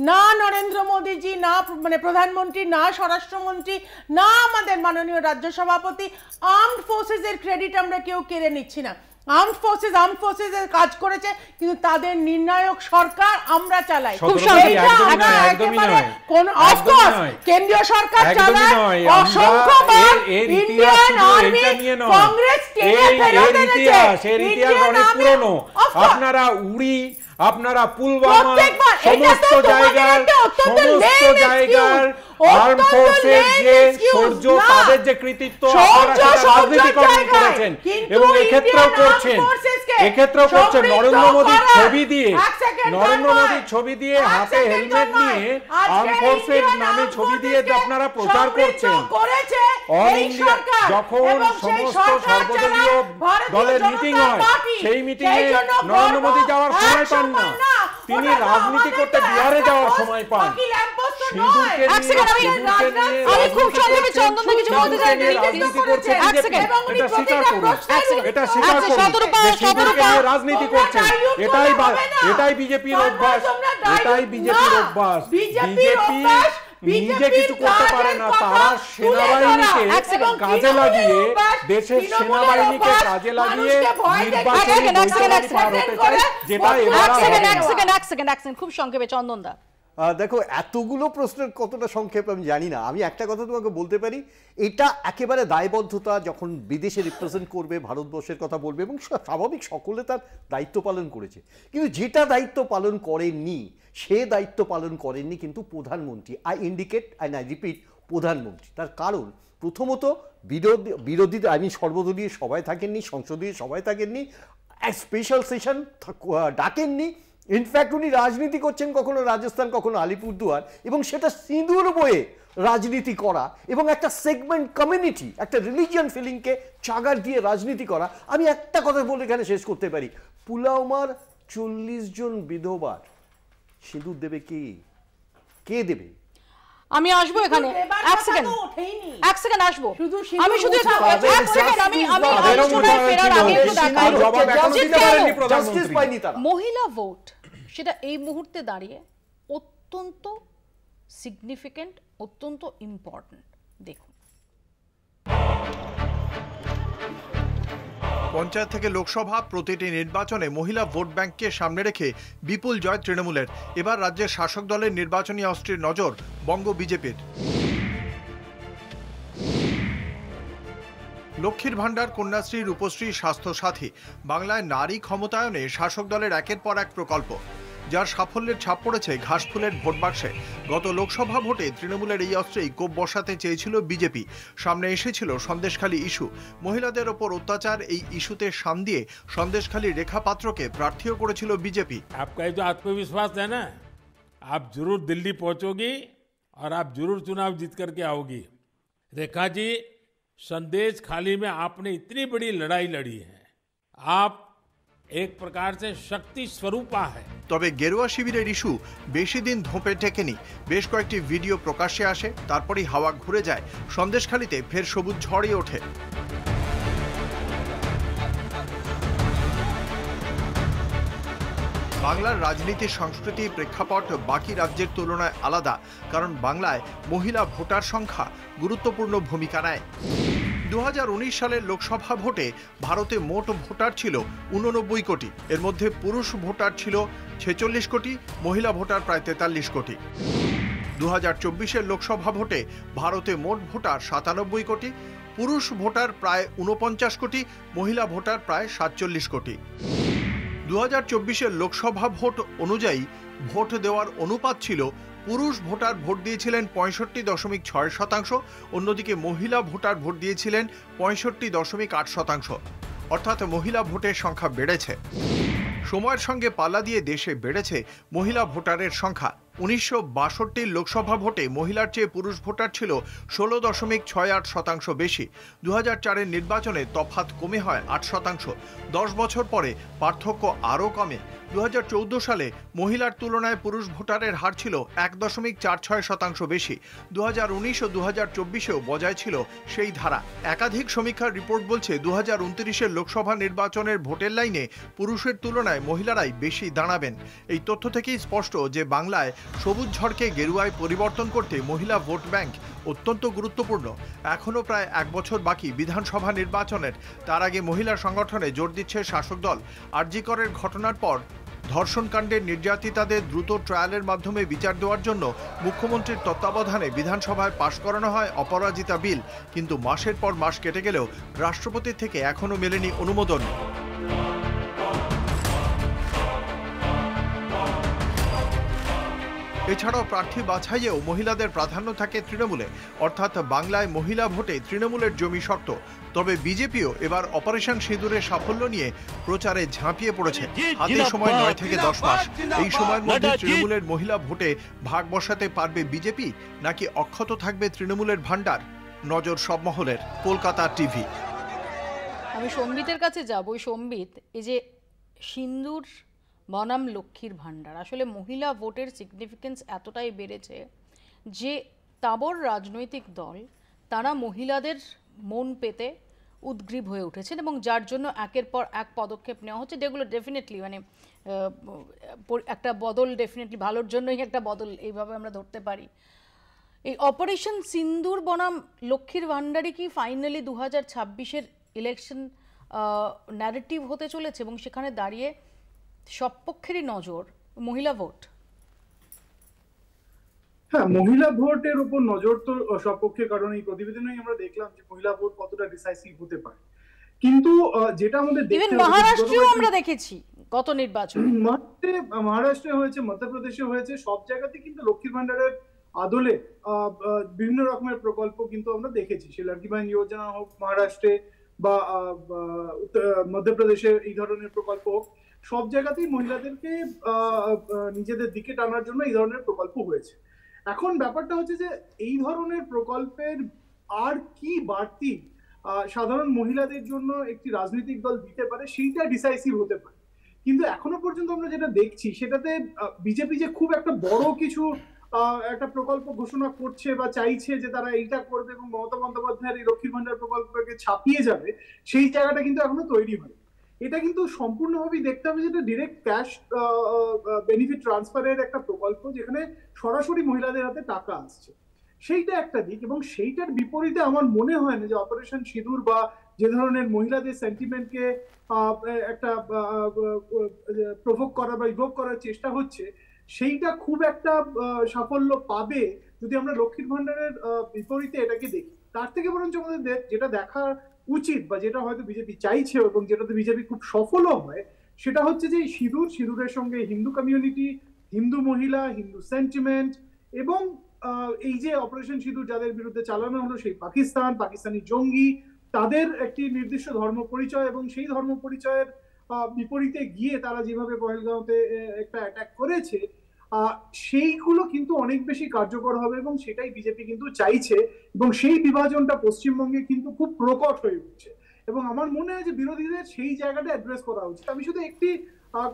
S12: না নরেন্দ্র মোদীজি, না মানে প্রধানমন্ত্রী, না স্বরাষ্ট্রমন্ত্রী, না আমাদের মাননীয় রাজ্য সভাপতি, আর্মড ফোর্সেস এর ক্রেডিট আমরা কেউ কেড়ে নিচ্ছি না। আর্মড ফোর্সেস এর কাজ করেছে, কিন্তু তাদের নির্ণায়ক সরকার আমরা চালাই। কেন্দ্রীয় সরকার চালায়, অসংখ্যবার ইন্ডিয়ান আর্মি কংগ্রেস টেনে ফেরত এনেছে।
S3: আপনারা উড়ি, আপনারা পুলওয়ামা, সমস্ত জায়গার আর্ম ফোর্সের যে শৌর্য, তাদের যে কৃতিত্ব আপনারা রাজনীতিকরণ করেছেন এবং এক্ষেত্রেও করছেন। নরেন্দ্র মোদীর ছবি দিয়ে হাতে হেলমেট নিয়ে আর্ম ফোর্সের নামে ছবি দিয়ে আপনারা প্রচার করছেন। অল ইন্ডিয়া যখন সমস্ত সর্বদলীয় দলের মিটিং হয়, সেই মিটিংয়ে নরেন্দ্র মোদী যাওয়ার সময় পান না, তিনি রাজনীতি করতে বিহারে যাওয়ার সময় পান। রাজনীতি করছেন, এটাই বিজেপির অভ্যাস, বিজেপি নিজে কিছু করতে পারে না, তারা সেনাবাহিনীকে কাজে লাগিয়ে, দেশের সেনাবাহিনীকে কাজে লাগিয়ে
S1: খুব সংক্ষেপে চন্দন দা।
S2: দেখো, এতগুলো প্রশ্নের কতটা সংক্ষেপ আমি জানি না। আমি একটা কথা তোমাকে বলতে পারি, এটা একেবারে দায়বদ্ধতা, যখন বিদেশে রিপ্রেজেন্ট করবে, ভারতবর্ষের কথা বলবে, এবং স্বাভাবিক সকলে তার দায়িত্ব পালন করেছে। কিন্তু যেটা দায়িত্ব পালন করেননি, সে দায়িত্ব পালন করেননি কিন্তু প্রধানমন্ত্রী। I indicate and I repeat, প্রধানমন্ত্রী। তার কারণ প্রথমত বিরোধী সর্বদলীয় সভায় থাকেননি, সংসদীয় সভায় থাকেননি, স্পেশাল সেশন ডাকেননি। ইনফ্যাক্ট উনি রাজনীতি করছেন কখনো রাজস্থান, কখনো আলিপুরদুয়ার, এবং সেটা সিঁদুর বয়ে রাজনীতি করা এবং একটা সেগমেন্ট কমিউনিটি, একটা রিলিজিয়ান ফিলিংকে চাগার দিয়ে রাজনীতি করা। আমি একটা কথা বলে এখানে শেষ করতে পারি, পুলওয়ামার 40 জন বিধবার সিঁদুর দেবে কে দেবে?
S1: আমি আসবো এখানে, এক সেকেন্ড আসবো। আমি শুধু মহিলা ভোট, সেটা এই মুহূর্তে দাঁড়িয়ে অত্যন্ত সিগনিফিকেন্ট, অত্যন্ত ইম্পর্টেন্ট। দেখুন,
S13: পঞ্চায়েত থেকে লোকসভা প্রতিটি নির্বাচনে মহিলা ভোট ব্যাংককে সামনে রেখে বিপুল জয় তৃণমূলের। এবার রাজ্যের শাসক দলের নির্বাচনী অস্ত্রের নজর বঙ্গ বিজেপির। লক্ষ্মীর ভাণ্ডার, কন্যাশ্রী, রূপশ্রী, স্বাস্থ্য সাথী, বাংলায় নারী ক্ষমতায়নে শাসক দলের একের পর এক প্রকল্প, যার সাফল্যের ছাপ পড়েছে ঘাসফুলের ভোট বাক্সে। গত লোকসভা ভোটে তৃণমূলের এই অস্ত্রেই কোপ বসাতে চেয়েছিল বিজেপি। সামনে এসেছিল সন্দেশখালী ইস্যু, মহিলাদের ওপর অত্যাচার। এই ইস্যুতে শান দিয়ে সন্দেশখালী রেখা পাত্রকে প্রার্থীও করেছিল বিজেপি।
S14: आपका जो आत्मविश्वास है ना, आप जरूर दिल्ली पहुंचोगी और आप जरूर चुनाव जीत करके आओगी। रेखा जी, संदेशखाली में आपने इतनी बड़ी लड़ाई लड़ी है, आप एक प्रकार से शक्ति स्वरूपा है।
S13: তবে গেরুয়া শিবিরের ইস্যু বেশি দিন ধোপে টেকেনি। বেশ কয়েকটি ভিডিও প্রকাশ্যে আসে, তারপরই হাওয়া ঘুরে যায়। সন্দেশখালীতে ফের সবুজ ঝড়ই ওঠে। বাংলার রাজনীতির সংস্কৃতি প্রেক্ষাপট বাকি রাজ্যের তুলনায় আলাদা, কারণ বাংলায় মহিলা ভোটার সংখ্যা গুরুত্বপূর্ণ ভূমিকা নেয়। 2019 সালের লোকসভা ভোটে ভারতে মোট ভোটার ছিল 89 কোটি। এর মধ্যে পুরুষ ভোটার ছিল 46 কোটি, মহিলা ভোটার প্রায় 43 কোটি। 2024 লোকসভা ভোটে ভারতে মোট ভোটার 97 কোটি, পুরুষ ভোটার প্রায় 49 কোটি, মহিলা ভোটার প্রায় 47 কোটি। 2024 লোকসভা ভোট অনুযায়ী ভোট দেওয়ার অনুপাত ছিল পুরুষ ভোটার ভোট দিয়েছিলেন 65.6%, অন্যদিকে মহিলা ভোটার ভোট দিয়েছিলেন 65.8%। অর্থাৎ মহিলা ভোটের সংখ্যা বেড়েছে। সময়ের সঙ্গে পাল্লা দিয়ে দেশে বেড়েছে মহিলা ভোটারের সংখ্যা। 1962 লোকসভা ভোটে মহিলার চেয়ে পুরুষ ভোটার ছিল 16.68% বেশি। 2004 নির্বাচনে তফাৎ কমে হয় 8%। 10 বছর পরে পার্থক্য আরও কমে। 2014 সালে মহিলার তুলনায় পুরুষ ভোটারের হার ছিল 1.46% বেশি। 2019 ও 2024-এও বজায় ছিল সেই ধারা। একাধিক সমীক্ষার রিপোর্ট বলছে 2029 লোকসভা নির্বাচনের ভোটের লাইনে পুরুষের তুলনায় মহিলারাই বেশি দাঁড়াবেন। এই তথ্য থেকেই স্পষ্ট যে বাংলায় সবুজ ঝড়কে গেরুয়ায় পরিবর্তন করতে মহিলা ভোট ব্যাংক অত্যন্ত গুরুত্বপূর্ণ। এখনও প্রায় 1 বছর বাকি বিধানসভা নির্বাচনের। তার আগে মহিলা সংগঠনে জোর দিচ্ছে শাসক দল। আর.জি. করের ঘটনার পর ধর্ষণকাণ্ডের নির্যাতিতাদের দ্রুত ট্রায়ালের মাধ্যমে বিচার দেওয়ার জন্য মুখ্যমন্ত্রীর তত্ত্বাবধানে বিধানসভায় পাশ করানো হয় অপরাজিতা বিল। কিন্তু মাসের পর মাস কেটে গেলেও রাষ্ট্রপতির থেকে এখনও মেলেনি অনুমোদন। এছাড়াও প্রার্থী বাছাইয়েও মহিলাদের প্রাধান্য থাকে তৃণমূলে, অর্থাৎ বাংলায় মহিলা ভোটে তৃণমূলের জমি শক্ত। তবে বিজেপিও এবার অপারেশন সিঁদুরের সাফল্য নিয়ে প্রচারে ঝাঁপিয়ে পড়েছে। হাতে সময় 9 থেকে 10 মাস। এই সময়ের মধ্যে তৃণমূলের মহিলা ভোটে ভাগ বসাতে পারবে বিজেপি, নাকি অক্ষত থাকবে তৃণমূলের ভান্ডার? নজর সব মহলের। কলকাতা টিভি।
S1: আমি সম্বিতের কাছে যাব। ওই সম্বিত, এই যে সিন্দুর বনাম লক্ষ্মীর ভাণ্ডার, আসলে মহিলা ভোটের সিগনিফিকেন্স এতটাই বেড়েছে যে তাবর রাজনৈতিক দল তারা মহিলাদের মন পেতে উদ্গ্রীব হয়ে উঠেছেন এবং যার জন্য একের পর এক পদক্ষেপ নেওয়া হচ্ছে, যেগুলো ডেফিনেটলি মানে একটা বদল, ডেফিনেটলি ভালোর জন্যই একটা বদল, এইভাবে আমরা ধরতে পারি। এই অপারেশন সিন্দুর বনাম লক্ষ্মীর ভাণ্ডারই কি ফাইনালি 2026-এর ইলেকশন ন্যারেটিভ হতে চলেছে এবং সেখানে দাঁড়িয়ে সব পক্ষেরই নজর মহিলা ভোট?
S5: হ্যাঁ, মহিলা ভোটের উপর নজর তো সপক্ষে, কারণ এই প্রতিবেদনেই আমরা দেখলাম যে মহিলা ভোট কতটা ডিসাইসিভ হতে পারে। কিন্তু যেটা আমাদের
S1: মহারাষ্ট্রেও আমরা দেখেছি গত নির্বাচন,
S5: মহারাষ্ট্রে হয়েছে, মধ্যপ্রদেশে হয়েছে, সব জায়গাতে কিন্তু লক্ষ্মীর ভান্ডারের আদলে বিভিন্ন রকমের প্রকল্প কিন্তু আমরা দেখেছি। সে লড়কি বাহন যোজনা হোক মহারাষ্ট্রে বা মধ্যপ্রদেশে, এই ধরনের প্রকল্প হোক, সব জায়গাতেই মহিলাদেরকে নিজেদের দিকে টানার জন্য এই ধরনের প্রকল্প হয়েছে। এখন ব্যাপারটা হচ্ছে যে এই ধরনের প্রকল্পের আর কি বাড়তি সাধারণ মহিলাদের জন্য একটি রাজনৈতিক দল দিতে পারে, সেইটা ডিসাইসিভ হতে পারে। কিন্তু এখনো পর্যন্ত আমরা যেটা দেখছি সেটাতে বিজেপি যে খুব একটা বড় কিছু একটা প্রকল্প ঘোষণা করছে বা চাইছে যে তারা এইটা করবে এবং মমতা বন্দ্যোপাধ্যায়ের এই লক্ষ্মীর ভান্ডার প্রকল্পকে ছাপিয়ে যাবে, সেই জায়গাটা কিন্তু এখনো তৈরি হয়। এটা কিন্তু সম্পূর্ণভাবেই দেখতে হবে যেটা ডিরেক্ট ক্যাশ বেনিফিট ট্রান্সফারের একটা প্রকল্প, যেখানে সরাসরি মহিলাদের হাতে টাকা আসছে, সেইটা একটা দিক। এবং সেইটার বিপরীতে আমার মনে হয় না যে অপারেশন সিঁদুর বা যে ধরনের মহিলাদের সেন্টিমেন্টকে একটা প্রভোগ করা বা ইভোক করার চেষ্টা হচ্ছে, সেইটা খুব একটা সাফল্য পাবে যদি আমরা লক্ষ্মীর ভান্ডারের বিপরীতে এটাকে দেখি। তার থেকে বরঞ্চ আমাদের যেটা দেখা উচিত বা যেটা হয়তো বিজেপি চাইছে এবং যেটাতে বিজেপি খুব সফলও হয়, সেটা হচ্ছে যে সিঁদুরের সঙ্গে হিন্দু কমিউনিটি, হিন্দু মহিলা, হিন্দু সেন্টিমেন্ট এবং এই যে অপারেশন সিঁদুর যাদের বিরুদ্ধে চালানো হলো, সেই পাকিস্তানি জঙ্গি, তাদের একটি নির্দিষ্ট ধর্ম পরিচয় এবং সেই ধর্ম পরিচয়ের বিপরীতে গিয়ে তারা যেভাবে পহেলগাঁওতে একটা অ্যাটাক করেছে, সেইগুলো কিন্তু অনেক বেশি কার্যকর হবে এবং সেটাই বিজেপি কিন্তু চাইছে। এবং সেই বিভাজনটা পশ্চিমবঙ্গে কিন্তু খুব প্রকট হয়ে উঠছে। এবং আমার মনে হয় যে বিরোধীদের সেই জায়গাটা অ্যাড্রেস করা উচিত। আমি শুধু একটি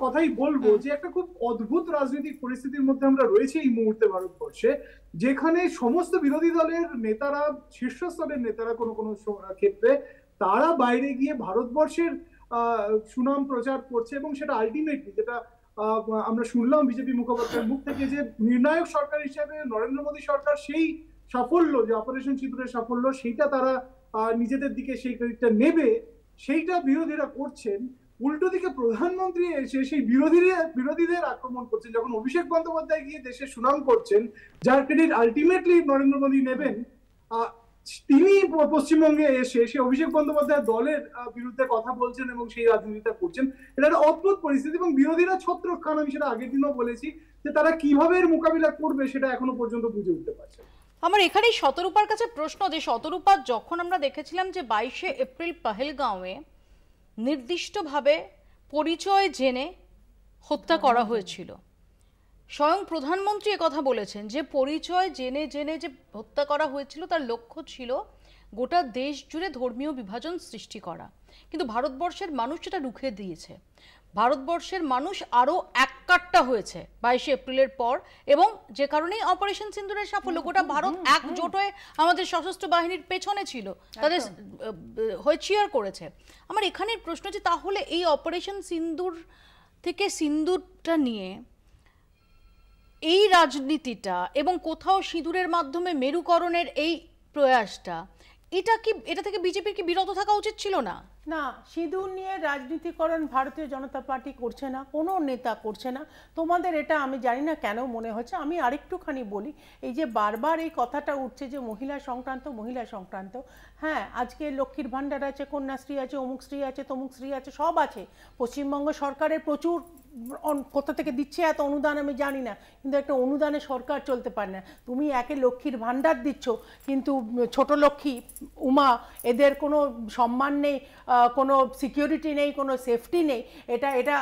S5: কথাই বলবো যে একটা খুব অদ্ভুত রাজনৈতিক পরিস্থিতির মধ্যে আমরা রয়েছি এই মুহূর্তে ভারতবর্ষে, যেখানে সমস্ত বিরোধী দলের নেতারা, শীর্ষস্তরের নেতারা কোনো কোনো ক্ষেত্রে তারা বাইরে গিয়ে ভারতবর্ষের সুনাম প্রচার করছে, এবং সেটা আলটিমেটলি যেটা আমরা শুনলাম বিজেপি মুখপাত্রের মুখ থেকে, যে নির্ণায়ক সরকার হিসেবে নরেন্দ্র মোদী সরকার সেই সাফল্য, যে অপারেশন সিঁদুরের সাফল্য, সেইটা তারা নিজেদের দিকে সেই ক্রেডিটটা নেবে, সেইটা বিরোধীরা করছেন। উল্টো দিকে প্রধানমন্ত্রী এসে সেই বিরোধীদের আক্রমণ করছেন, যখন অভিষেক বন্দ্যোপাধ্যায় গিয়ে দেশের সুনাম করছেন, যার ক্রেডিট আলটিমেটলি নরেন্দ্র মোদী নেবেন, তিনি পশ্চিমবঙ্গে এসে সেই অভিষেক বন্দ্যোপাধ্যায় দলের বিরুদ্ধে কথা বলছেন এবং সেই রাজনীতিটা করছেন। এটা একটা অদ্ভুত পরিস্থিতি, এবং বিরোধীরা ছত্রখান, আমি সেটা আগের দিনও বলেছি, যে তারা কিভাবে এর মোকাবিলা করবে সেটা এখনো পর্যন্ত বুঝে উঠতে পারছে।
S1: আমার এখানেই শতরূপার কাছে প্রশ্ন, যে শতরূপা, যখন আমরা দেখেছিলাম যে 22শে এপ্রিল পহেলগাঁওয়ে নির্দিষ্টভাবে পরিচয় জেনে হত্যা করা হয়েছিল, স্বয়ং প্রধানমন্ত্রী কথা বলেছেন যে পরিচয় জেনে জেনে যে হত্যা করা হয়েছিল তার লক্ষ্য ছিল গোটা দেশ জুড়ে ধর্মীয় বিভাজন সৃষ্টি করা, কিন্তু ভারতবর্ষের মানুষ সেটা রুখে দিয়েছে। ভারতবর্ষের মানুষ আরও এককাট্টা হয়েছে 22শে এপ্রিলের পর, এবং যে কারণেই অপারেশন সিন্দুরের সাফল্য, গোটা ভারত একজোট হয়ে আমাদের সশস্ত্র বাহিনীর পেছনে ছিল, তাদের হয়ে চিয়ার করেছে। আমার এখানের প্রশ্ন যে তাহলে এই অপারেশন সিন্দুর থেকে সিন্দুরটা নিয়ে এই রাজনীতিটা এবং কোথাও সিঁদুরের মাধ্যমে মেরুকরণের এই প্রয়াসটা, এটা থেকে বিজেপির কি বিরত থাকা উচিত ছিল না?
S12: না, সিঁদুর নিয়ে রাজনীতিকরণ ভারতীয় জনতা পার্টি করছে না, কোনো নেতা করছে না। তোমাদের এটা আমি জানি না কেন মনে হচ্ছে। আমি আরেকটুখানি বলি, এই যে বারবার এই কথাটা উঠছে যে মহিলা সংক্রান্ত, হ্যাঁ, আজকে লক্ষ্মীর ভাণ্ডার আছে, কন্যাশ্রী আছে, অমুক শ্রী আছে, তমুক শ্রী আছে, সব আছে। পশ্চিমবঙ্গ সরকারের প্রচুর কোথা থেকে দিচ্ছে এত অনুদান আমি জানি না, কিন্তু একটা অনুদানে সরকার চলতে পারে না। তুমি একে লক্ষ্মীর ভাণ্ডার দিচ্ছ, কিন্তু ছোট লক্ষ্মী, উমা, এদের কোনো সম্মান নেই, কোনো সিকিউরিটি নেই, কোনো সেফটি নেই। এটা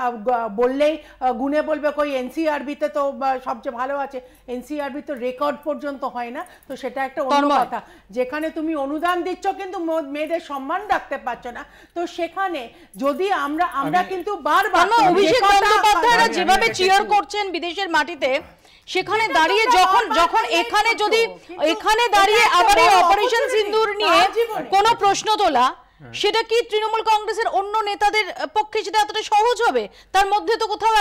S12: বললেই গুনে বলবে কই এনসিআরবিতে তো সবচেয়ে ভালো আছে, এনসিআরবি তো রেকর্ড পর্যন্ত হয় না। তো সেটা একটা অন্য কথা, যেখানে তুমি অনুদান দিচ্ছ কিন্তু মেয়েদের সম্মান রাখতে পারছো না। তো সেখানে যদি আমরা কিন্তু বারবার
S1: অভিষেক বন্দ্যোপাধ্যায়রা যেভাবে চিয়ার করছেন বিদেশের মাটিতে, সেখানে দাঁড়িয়ে যখন এখানে দাঁড়িয়ে আবার এই অপারেশন সিন্দুর নিয়ে কোনো প্রশ্ন তোলা, সেটা কি তৃণমূল কংগ্রেসের অন্য নেতাদের পক্ষে সেটা এতটা সহজ হবে? তার মধ্যে তো কোথাও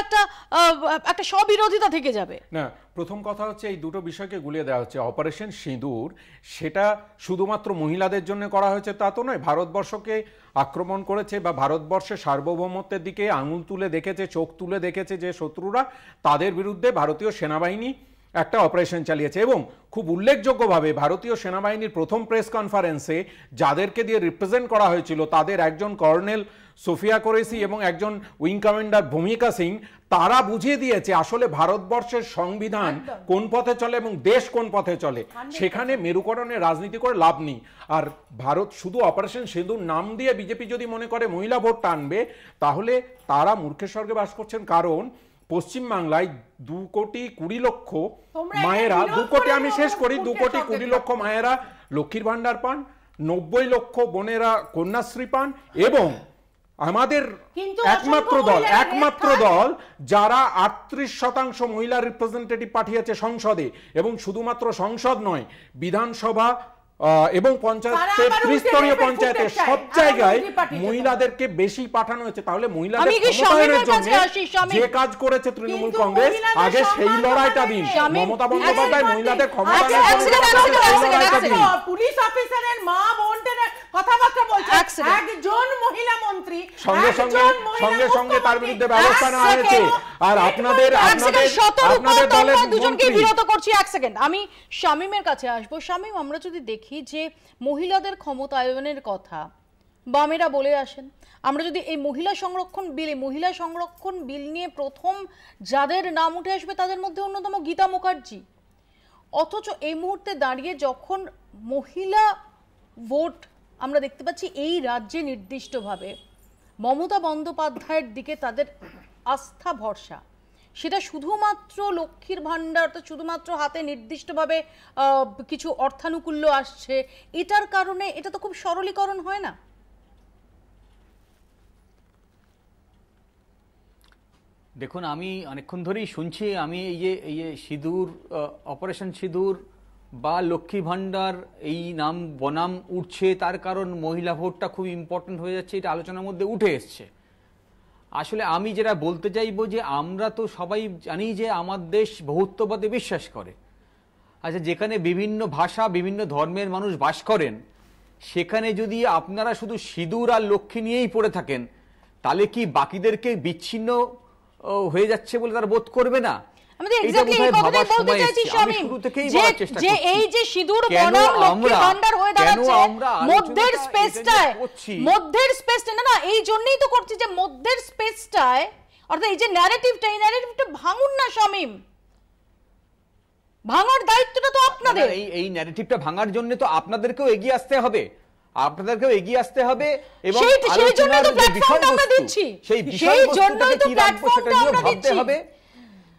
S1: একটা স্ববিরোধিতা থেকে যাবে
S3: না। প্রথম কথা হচ্ছে এই দুটো বিষয়কে গুলিয়ে দেওয়া হচ্ছে। অপারেশন সিঁদুর সেটা শুধুমাত্র মহিলাদের জন্য করা হয়েছে তা তো নয়। ভারতবর্ষকে আক্রমণ করেছে বা ভারতবর্ষের সার্বভৌমত্বের দিকে আঙুল তুলে দেখেছে, চোখ তুলে দেখেছে যে শত্রুরা, তাদের বিরুদ্ধে ভারতীয় সেনাবাহিনী একটা অপারেশন চালিয়েছে। এবং খুব উল্লেখযোগ্যভাবে ভারতীয় সেনাবাহিনীর প্রথম প্রেস কনফারেন্সে যাদেরকে দিয়ে রিপ্রেজেন্ট করা হয়েছিল, তাদের একজন কর্নেল সোফিয়া কোরেসি এবং একজন উইং কমান্ডার ভূমিকা সিং, তারা বুঝিয়ে দিয়েছে আসলে ভারতবর্ষের সংবিধান কোন পথে চলে এবং দেশ কোন পথে চলে। সেখানে মেরুকরণের রাজনীতি করে লাভ নেই। আর ভারত শুধু অপারেশন সিঁদুর নাম দিয়ে বিজেপি যদি মনে করে মহিলা ভোট টানবে, তাহলে তারা মূর্খের স্বর্গে বাস করছেন। কারণ পশ্চিমবাংলায় 2,20,00,000 মায়েরা, 2 কোটি, আমি শেষ করি, 2,20,00,000 মায়েরা লক্ষ্মীর ভাণ্ডার পান, 90 লক্ষ বোনেরা কন্যাশ্রী পান, এবং আমাদের একমাত্র দল যারা 38% মহিলা রিপ্রেজেন্টেটিভ পাঠিয়েছে সংসদে, এবং শুধুমাত্র সংসদ নয়, বিধানসভা এবং পঞ্চায়েতের, ত্রিস্তরীয় পঞ্চায়েতের সব জায়গায় মহিলাদেরকে বেশি পাঠানো হয়েছে। তাহলে মহিলাদের ক্ষমতায়নের জন্য যে কাজ করেছে তৃণমূল কংগ্রেস, আগে সেই লড়াইটা দিন। মমতা বন্দ্যোপাধ্যায় মহিলাদের ক্ষমতায়নের জন্য
S12: পুলিশ অফিসারের মা বোনদের কথাবার্তা বলছে, একজন মহিলা মন্ত্রী
S3: সঙ্গে সঙ্গে তার বিরুদ্ধে ব্যবস্থা নেওয়া হয়েছে। আর আপনাদের দলের দুজনকে
S1: বিরত করছি। এক সেকেন্ড, আমি শামীমের কাছে আসবো। শামীম, আমরা যদি দেখি যে মহিলাদের ক্ষমতায়নের কথা বামেরা বলে আসেন, আমরা যদি এই মহিলা সংরক্ষণ বিল নিয়ে প্রথম যাদের নাম উঠে আসবে তাদের মধ্যে অন্যতম গীতা মুখার্জি। অথচ এই মুহূর্তে দাঁড়িয়ে যখন মহিলা ভোট আমরা দেখতে পাচ্ছি এই রাজ্যে নির্দিষ্টভাবে মমতা বন্দ্যোপাধ্যায়ের দিকে তাদের আস্থা ভরসা, সেটা শুধুমাত্র লক্ষ্মীর ভাণ্ডার, শুধুমাত্র হাতে নির্দিষ্টভাবে কিছু অর্থানুকূল্য আসছে, এটার কারণে এটা তো খুব সরলীকরণ হয় না?
S4: দেখুন, আমি অনেকক্ষণ ধরেই শুনছি, আমি এই যে সিঁদুর, অপারেশন সিঁদুর বা লক্ষ্মী ভাণ্ডার এই নাম বনাম উঠছে, তার কারণ মহিলা ভোটটা খুব ইম্পর্টেন্ট হয়ে যাচ্ছে, এটা আলোচনার মধ্যে উঠে এসছে। আসলে আমি যেটা বলতে চাইবো যে আমরা তো সবাই জানি যে আমার দেশ বহুত্ববাদে বিশ্বাস করে। আচ্ছা, যেখানে বিভিন্ন ভাষা, বিভিন্ন ধর্মের মানুষ বাস করেন, সেখানে যদি আপনারা শুধু সিঁদুর আর লক্ষ্মী নিয়েই পড়ে থাকেন, তাহলে কি বাকিদেরকে বিচ্ছিন্ন হয়ে যাচ্ছে বলে তারা বোধ করবে না?
S1: ভাঙুন না শামীম, ভাঙার দায়িত্বটা তো আপনাদের।
S4: এই ন্যারেটিভটা ভাঙার জন্য তো আপনাদেরকেও এগিয়ে আসতে হবে, আপনাদেরকেও এগিয়ে আসতে হবে এবং
S1: সেই জন্যই তো প্ল্যাটফর্মটা আমরা দিচ্ছি, সেই জন্যই তো প্ল্যাটফর্মটা আমরা দিচ্ছি
S4: হবে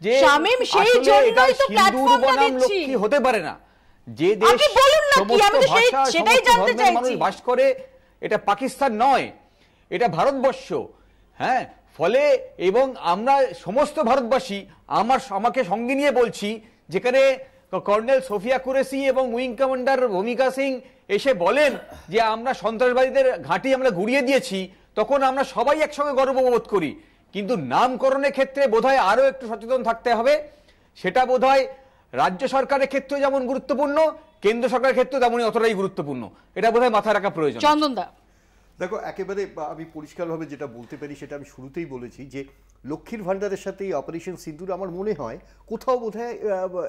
S4: যে
S1: শামীম, সেই জন্যই তো প্ল্যাটফর্মটা দিচ্ছি।
S4: লক্ষ্মী হতে পারে না যে দেশ সমস্ত ভাষা, সেটাই জানতে চাইছি, মানুষ বাস করে, এটা পাকিস্তান নয়, এটা ভারতবর্ষ। হ্যাঁ, ফলে এবং আমরা সমস্ত ভারতবাসী, আমাকে সঙ্গে নিয়ে বলছি, যেখানে কর্নেল সোফিয়া কুরেশি এবং উইং কমান্ডার ভূমিকা সিং এসে বলেন যে আমরা সন্ত্রাসবাদীদের ঘাঁটি আমরা গুড়িয়ে দিয়েছি, তখন আমরা সবাই একসঙ্গে গর্ববোধ করি। কিন্তু নামকরণের ক্ষেত্রে বোধহয় আরো একটু সচেতন থাকতে হবে। সেটা বোধহয় রাজ্য সরকারের ক্ষেত্রে যেমন গুরুত্বপূর্ণ, কেন্দ্র সরকারের ক্ষেত্রে তেমনই অতটাই গুরুত্বপূর্ণ। এটা বোধহয় মাথায় রাখা প্রয়োজন।
S1: চন্দনদা,
S2: দেখো, একেবারে আমি পরিষ্কারভাবে যেটা বলতে পারি সেটা আমি শুরুতেই বলেছি যে লক্ষ্মীর ভাণ্ডারের সাথে এই অপারেশন সিঁদুর আমার মনে হয় কোথাও বোধহয়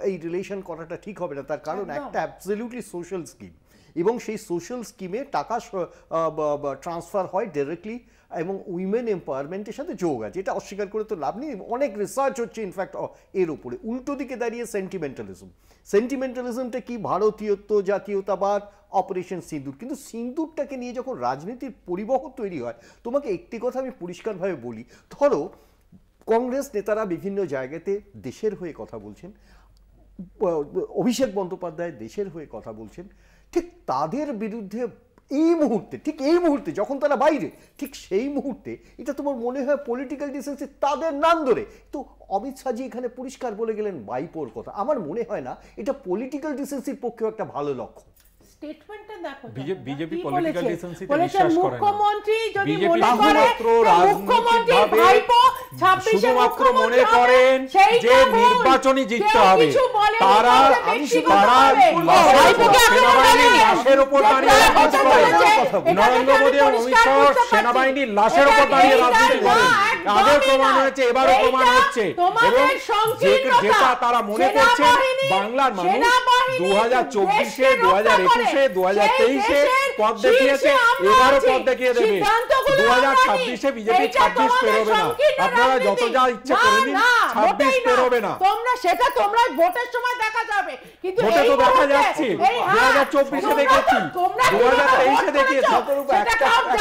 S2: এই রিলেশন করাটা ঠিক হবে না। তার কারণ একটা অ্যাবসলিউটলি সোশ্যাল স্কিম, এবং সেই সোশ্যাল স্কিমে টাকা ট্রান্সফার হয় ডাইরেক্টলি এবং উইমেন এম্পাওয়ারমেন্টের সাথে যোগ আছে, এটা অস্বীকার করে তো লাভ নেই। অনেক রিসার্চ হচ্ছে ইনফ্যাক্ট এর উপরে। উল্টো দিকে দাঁড়িয়ে সেন্টিমেন্টালিজমটা কি? ভারতীয়ত্ব, জাতীয়তাবাদ, অপারেশন সিঁদুর। কিন্তু সিঁদুরটাকে নিয়ে যখন রাজনীতির পরিবহ তৈরি হয়, তোমাকে একটি কথা আমি পরিষ্কারভাবে বলি, ধরো কংগ্রেস নেতারা বিভিন্ন জায়গাতে দেশের হয়ে কথা বলছেন, অভিষেক বন্দ্যোপাধ্যায় দেশের হয়ে কথা বলছেন, ঠিক তাদের বিরুদ্ধে এই মুহূর্তে যখন তারা বাইরে, ঠিক সেই মুহূর্তে এটা তোমার মনে হয় পলিটিক্যাল ডিসেন্সি তাদের নাম ধরে। তো অমিত শাহজি এখানে পরিষ্কার বলে গেলেন বাইপোর কথা। আমার মনে হয় না এটা পলিটিক্যাল ডিসেন্সির পক্ষেও একটা ভালো লক্ষ্য।
S12: স্টেটমেন্টটা দেখো,
S3: বিজেপি পলিটিক্যাল ডিসেন্সিতে বিশ্বাস করে না।
S12: মুখ্যমন্ত্রী যদি
S3: বিজেপি
S12: মনে করে
S3: শুধুমাত্র মনে করেন যে নির্বাচনই জিততে হবে, তারা সেনাবাহিনীর লাশের উপর দাঁড়িয়ে রাজনীতি করে। নরেন্দ্র মোদী এবং অমিত শাহ সেনাবাহিনীর লাশের উপর দাঁড়িয়ে রাজনীতি করেন। আগের প্রমাণ হয়েছে, এবারও প্রমাণ হচ্ছে। এবং যেটা তারা মনে করছেন বাংলার মানুষ 2024-এ, 2021-এ, 2023-এ পথ দেখিয়েছে, এবারও পথ দেখিয়ে দেবে। 2026-এ বিজেপি 26 পেরোবে না। আপনারা যত যা ইচ্ছা করে নিন, 26 পেরোবে না।
S12: তোমরা ভোটের সময় দেখা যাবে, কিন্তু
S3: ভোটে তো দেখা যাচ্ছে। 2024-এ দেখেছি, 2023-এ দেখিয়েছি।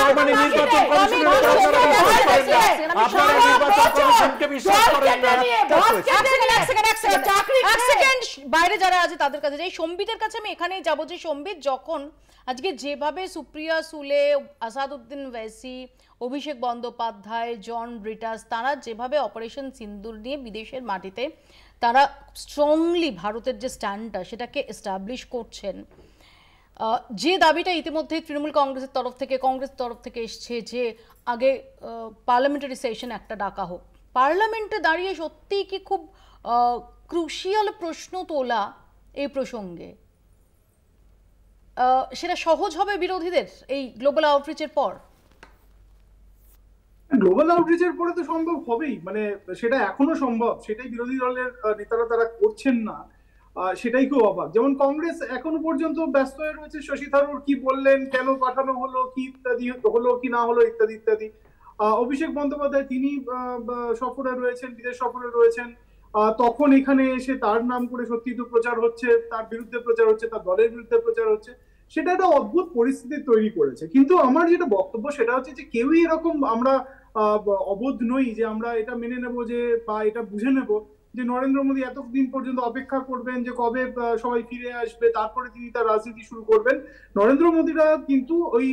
S3: তার মানে নির্বাচন কমিশনের উপর আপনারা নির্বাচন কমিশনকে বিশ্বাস করেন না।
S1: বাইরে যারা আছে তাদের কাছে, এই সম্বিতের কাছে আমি এখানেই যাবো, যে সম্বিত যখন আজকে যেভাবে সুপ্রিয়া সুলে, আসাদউদ্দিন ওয়াইসি, অভিষেক বন্দ্যোপাধ্যায়, জন ব্রিটাস, তারা যেভাবে অপারেশন সিন্দুর নিয়ে বিদেশের মাটিতে তারা স্ট্রংলি ভারতের যে স্ট্যান্ডটা সেটাকে এস্টাবলিশ করছেন, যে দাবিটা ইতিমধ্যে তৃণমূল কংগ্রেসের তরফ থেকে এসছে যে আগে পার্লামেন্টারি সেশন একটা ডাকা হোক। পার্লামেন্টে দাঁড়িয়ে সত্যিই কি খুব ক্রুশিয়াল প্রশ্ন তোলা এই প্রসঙ্গে সেটা সহজ হবে বিরোধীদের এই গ্লোবাল আউটরিচের পর?
S5: গ্লোবাল আউটরিচের পরে তো সম্ভব হবেই, মানে সেটা এখনো সম্ভব, সেটাই বিরোধী দলের নেতারা তারা করছেন না, সেটাই খুব অবাক। যেমন কংগ্রেস এখনো পর্যন্ত ব্যস্ত হয়ে রয়েছে শশী থারুর কি বললেন, কেন পাঠানো হলো, কি ইত্যাদি হলো কি না হলো ইত্যাদি ইত্যাদি। অভিষেক বন্দ্যোপাধ্যায় তিনি সফরে রয়েছেন, বিদেশ সফরে রয়েছেন, তখন এখানে এসে তার নাম করে সত্যি তো প্রচার হচ্ছে, তার বিরুদ্ধে প্রচার হচ্ছে, তার দলের বিরুদ্ধে প্রচার হচ্ছে। সেটা একটা অদ্ভুত পরিস্থিতি তৈরি করেছে। কিন্তু আমার যেটা বক্তব্য সেটা হচ্ছে যে কেউই এরকম আমরা অবোধ নই যে আমরা এটা মেনে নেব যে বা এটা বুঝে নেব যে নরেন্দ্র মোদী এতদিন পর্যন্ত অপেক্ষা করবেন যে কবে সবাই ফিরে আসবে, তারপরে তিনি তার রাজনীতি শুরু করবেন। নরেন্দ্র মোদীরা কিন্তু ওই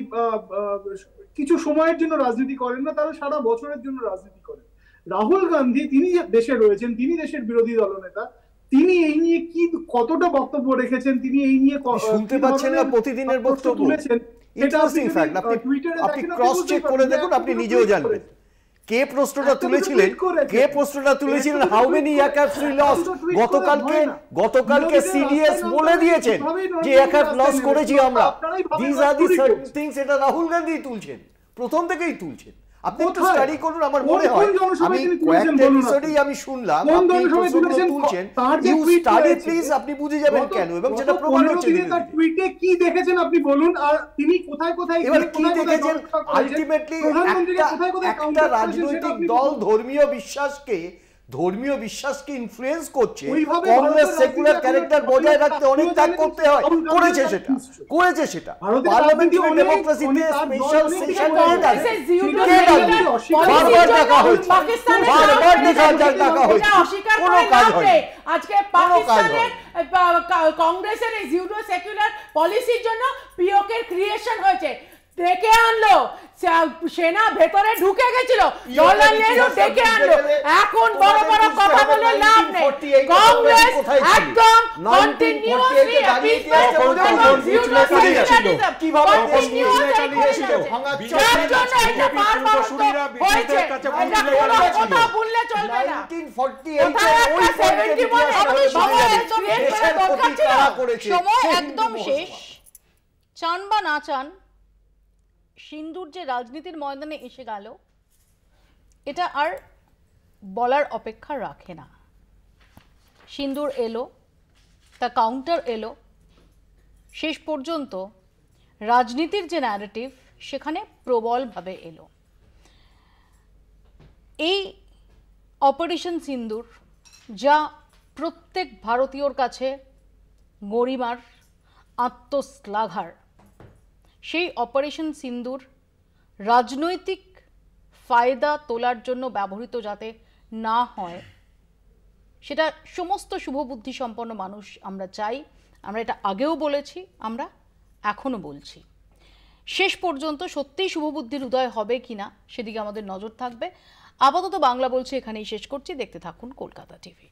S5: কিছু সময়ের জন্য রাজনীতি করেন না, তারা সারা বছরের জন্য রাজনীতি করেন। রাহুল গান্ধী তিনি দেশে রয়েছেন, তিনি দেশের বিরোধী দলনেতা, তিনি এই নিয়ে কি কতটা বক্তব্য রেখেছেন, তিনি এই নিয়ে
S2: শুনতে পাচ্ছেন না প্রতিদিনের বক্তব্য
S5: তুলেছেন,
S2: ইন্টারেস্টিং ফ্যাক্ট। আপনি ক্রস চেক করে দেখুন, আপনি নিজেও জানবেন কে প্রশ্নটা তুলেছিলেন how many aircraft we lost. গতকালকে সিডিএস বলে দিয়েছেন যে এয়ারক্রাফট লস করেছি আমরা। দিস আর দি থিংস, এটা রাহুল গান্ধী তুলছেন, প্রথম থেকেই তুলছেন। আপনি একটু স্টাডি করুন, আমার মনে হয় আমি কয়েকটা এপিসোডেই আমি শুনলাম আপনি তুলছেন। ইউ স্টাডি প্লিজ, আপনি বুঝে যাবেন কেন, এবং সেটা প্রমাণ হচ্ছে।
S5: টুইটে কি দেখেছেন আপনি বলুন, আর তিনি কোথায় কোথায়
S2: এবার কি দেখেছেন? আলটিমেটলি একটা রাজনৈতিক দল ধর্মীয় বিশ্বাসকে ইনফ্লুয়েন্স করছে, কংগ্রেস সেকুলার ক্যারেক্টার বজায় রাখতে অনেক ত্যাগ করতে হয়, করেছে সেটা পার্লামেন্টারি ডেমোক্রেসিতে স্পেশাল সেশন বারবার দেখা হয়েছে, কোনো কাজ হয়নি।
S12: আজকে পাকিস্তানের কংগ্রেসের এই জিউডো সেকুলার পলিসির জন্য পিওকের ক্রিয়েশন হয়েছে, ডেকে আনলো, সেনা ভেতরে ঢুকে গেছিল, জওহরলাল নেহরু ডেকে আনলো। এখন বড় বড় কথা বলে লাভ নেই, কংগ্রেস একদম কন্টিনিউয়াসলি
S1: সময় একদম শেষ। চান বা না চান, সিন্দুর যে রাজনীতির ময়দানে এসে গেল, এটা আর বলার অপেক্ষা রাখে না। সিন্দুর এলো, তা কাউন্টার এলো, শেষ পর্যন্ত রাজনীতির যে ন্যারেটিভ সেখানে প্রবলভাবে এলো। এই অপারেশন সিন্দুর, যা প্রত্যেক ভারতীয়র কাছে গরিমার, আত্মশ্লাঘার, সেই অপারেশন সিন্দুর রাজনৈতিক ফায়দা তোলার জন্য ব্যবহৃত যাতে না হয়, সেটা সমস্ত শুভবুদ্ধি সম্পন্ন মানুষ আমরা চাই। আমরা এটা আগেও বলেছি, আমরা এখনও বলছি। শেষ পর্যন্ত সত্যিই শুভবুদ্ধির উদয় হবে কিনা সেদিকে আমাদের নজর থাকবে। আপাতত বাংলা বলছি এখানেই শেষ করছি। দেখতে থাকুন কলকাতা টিভি।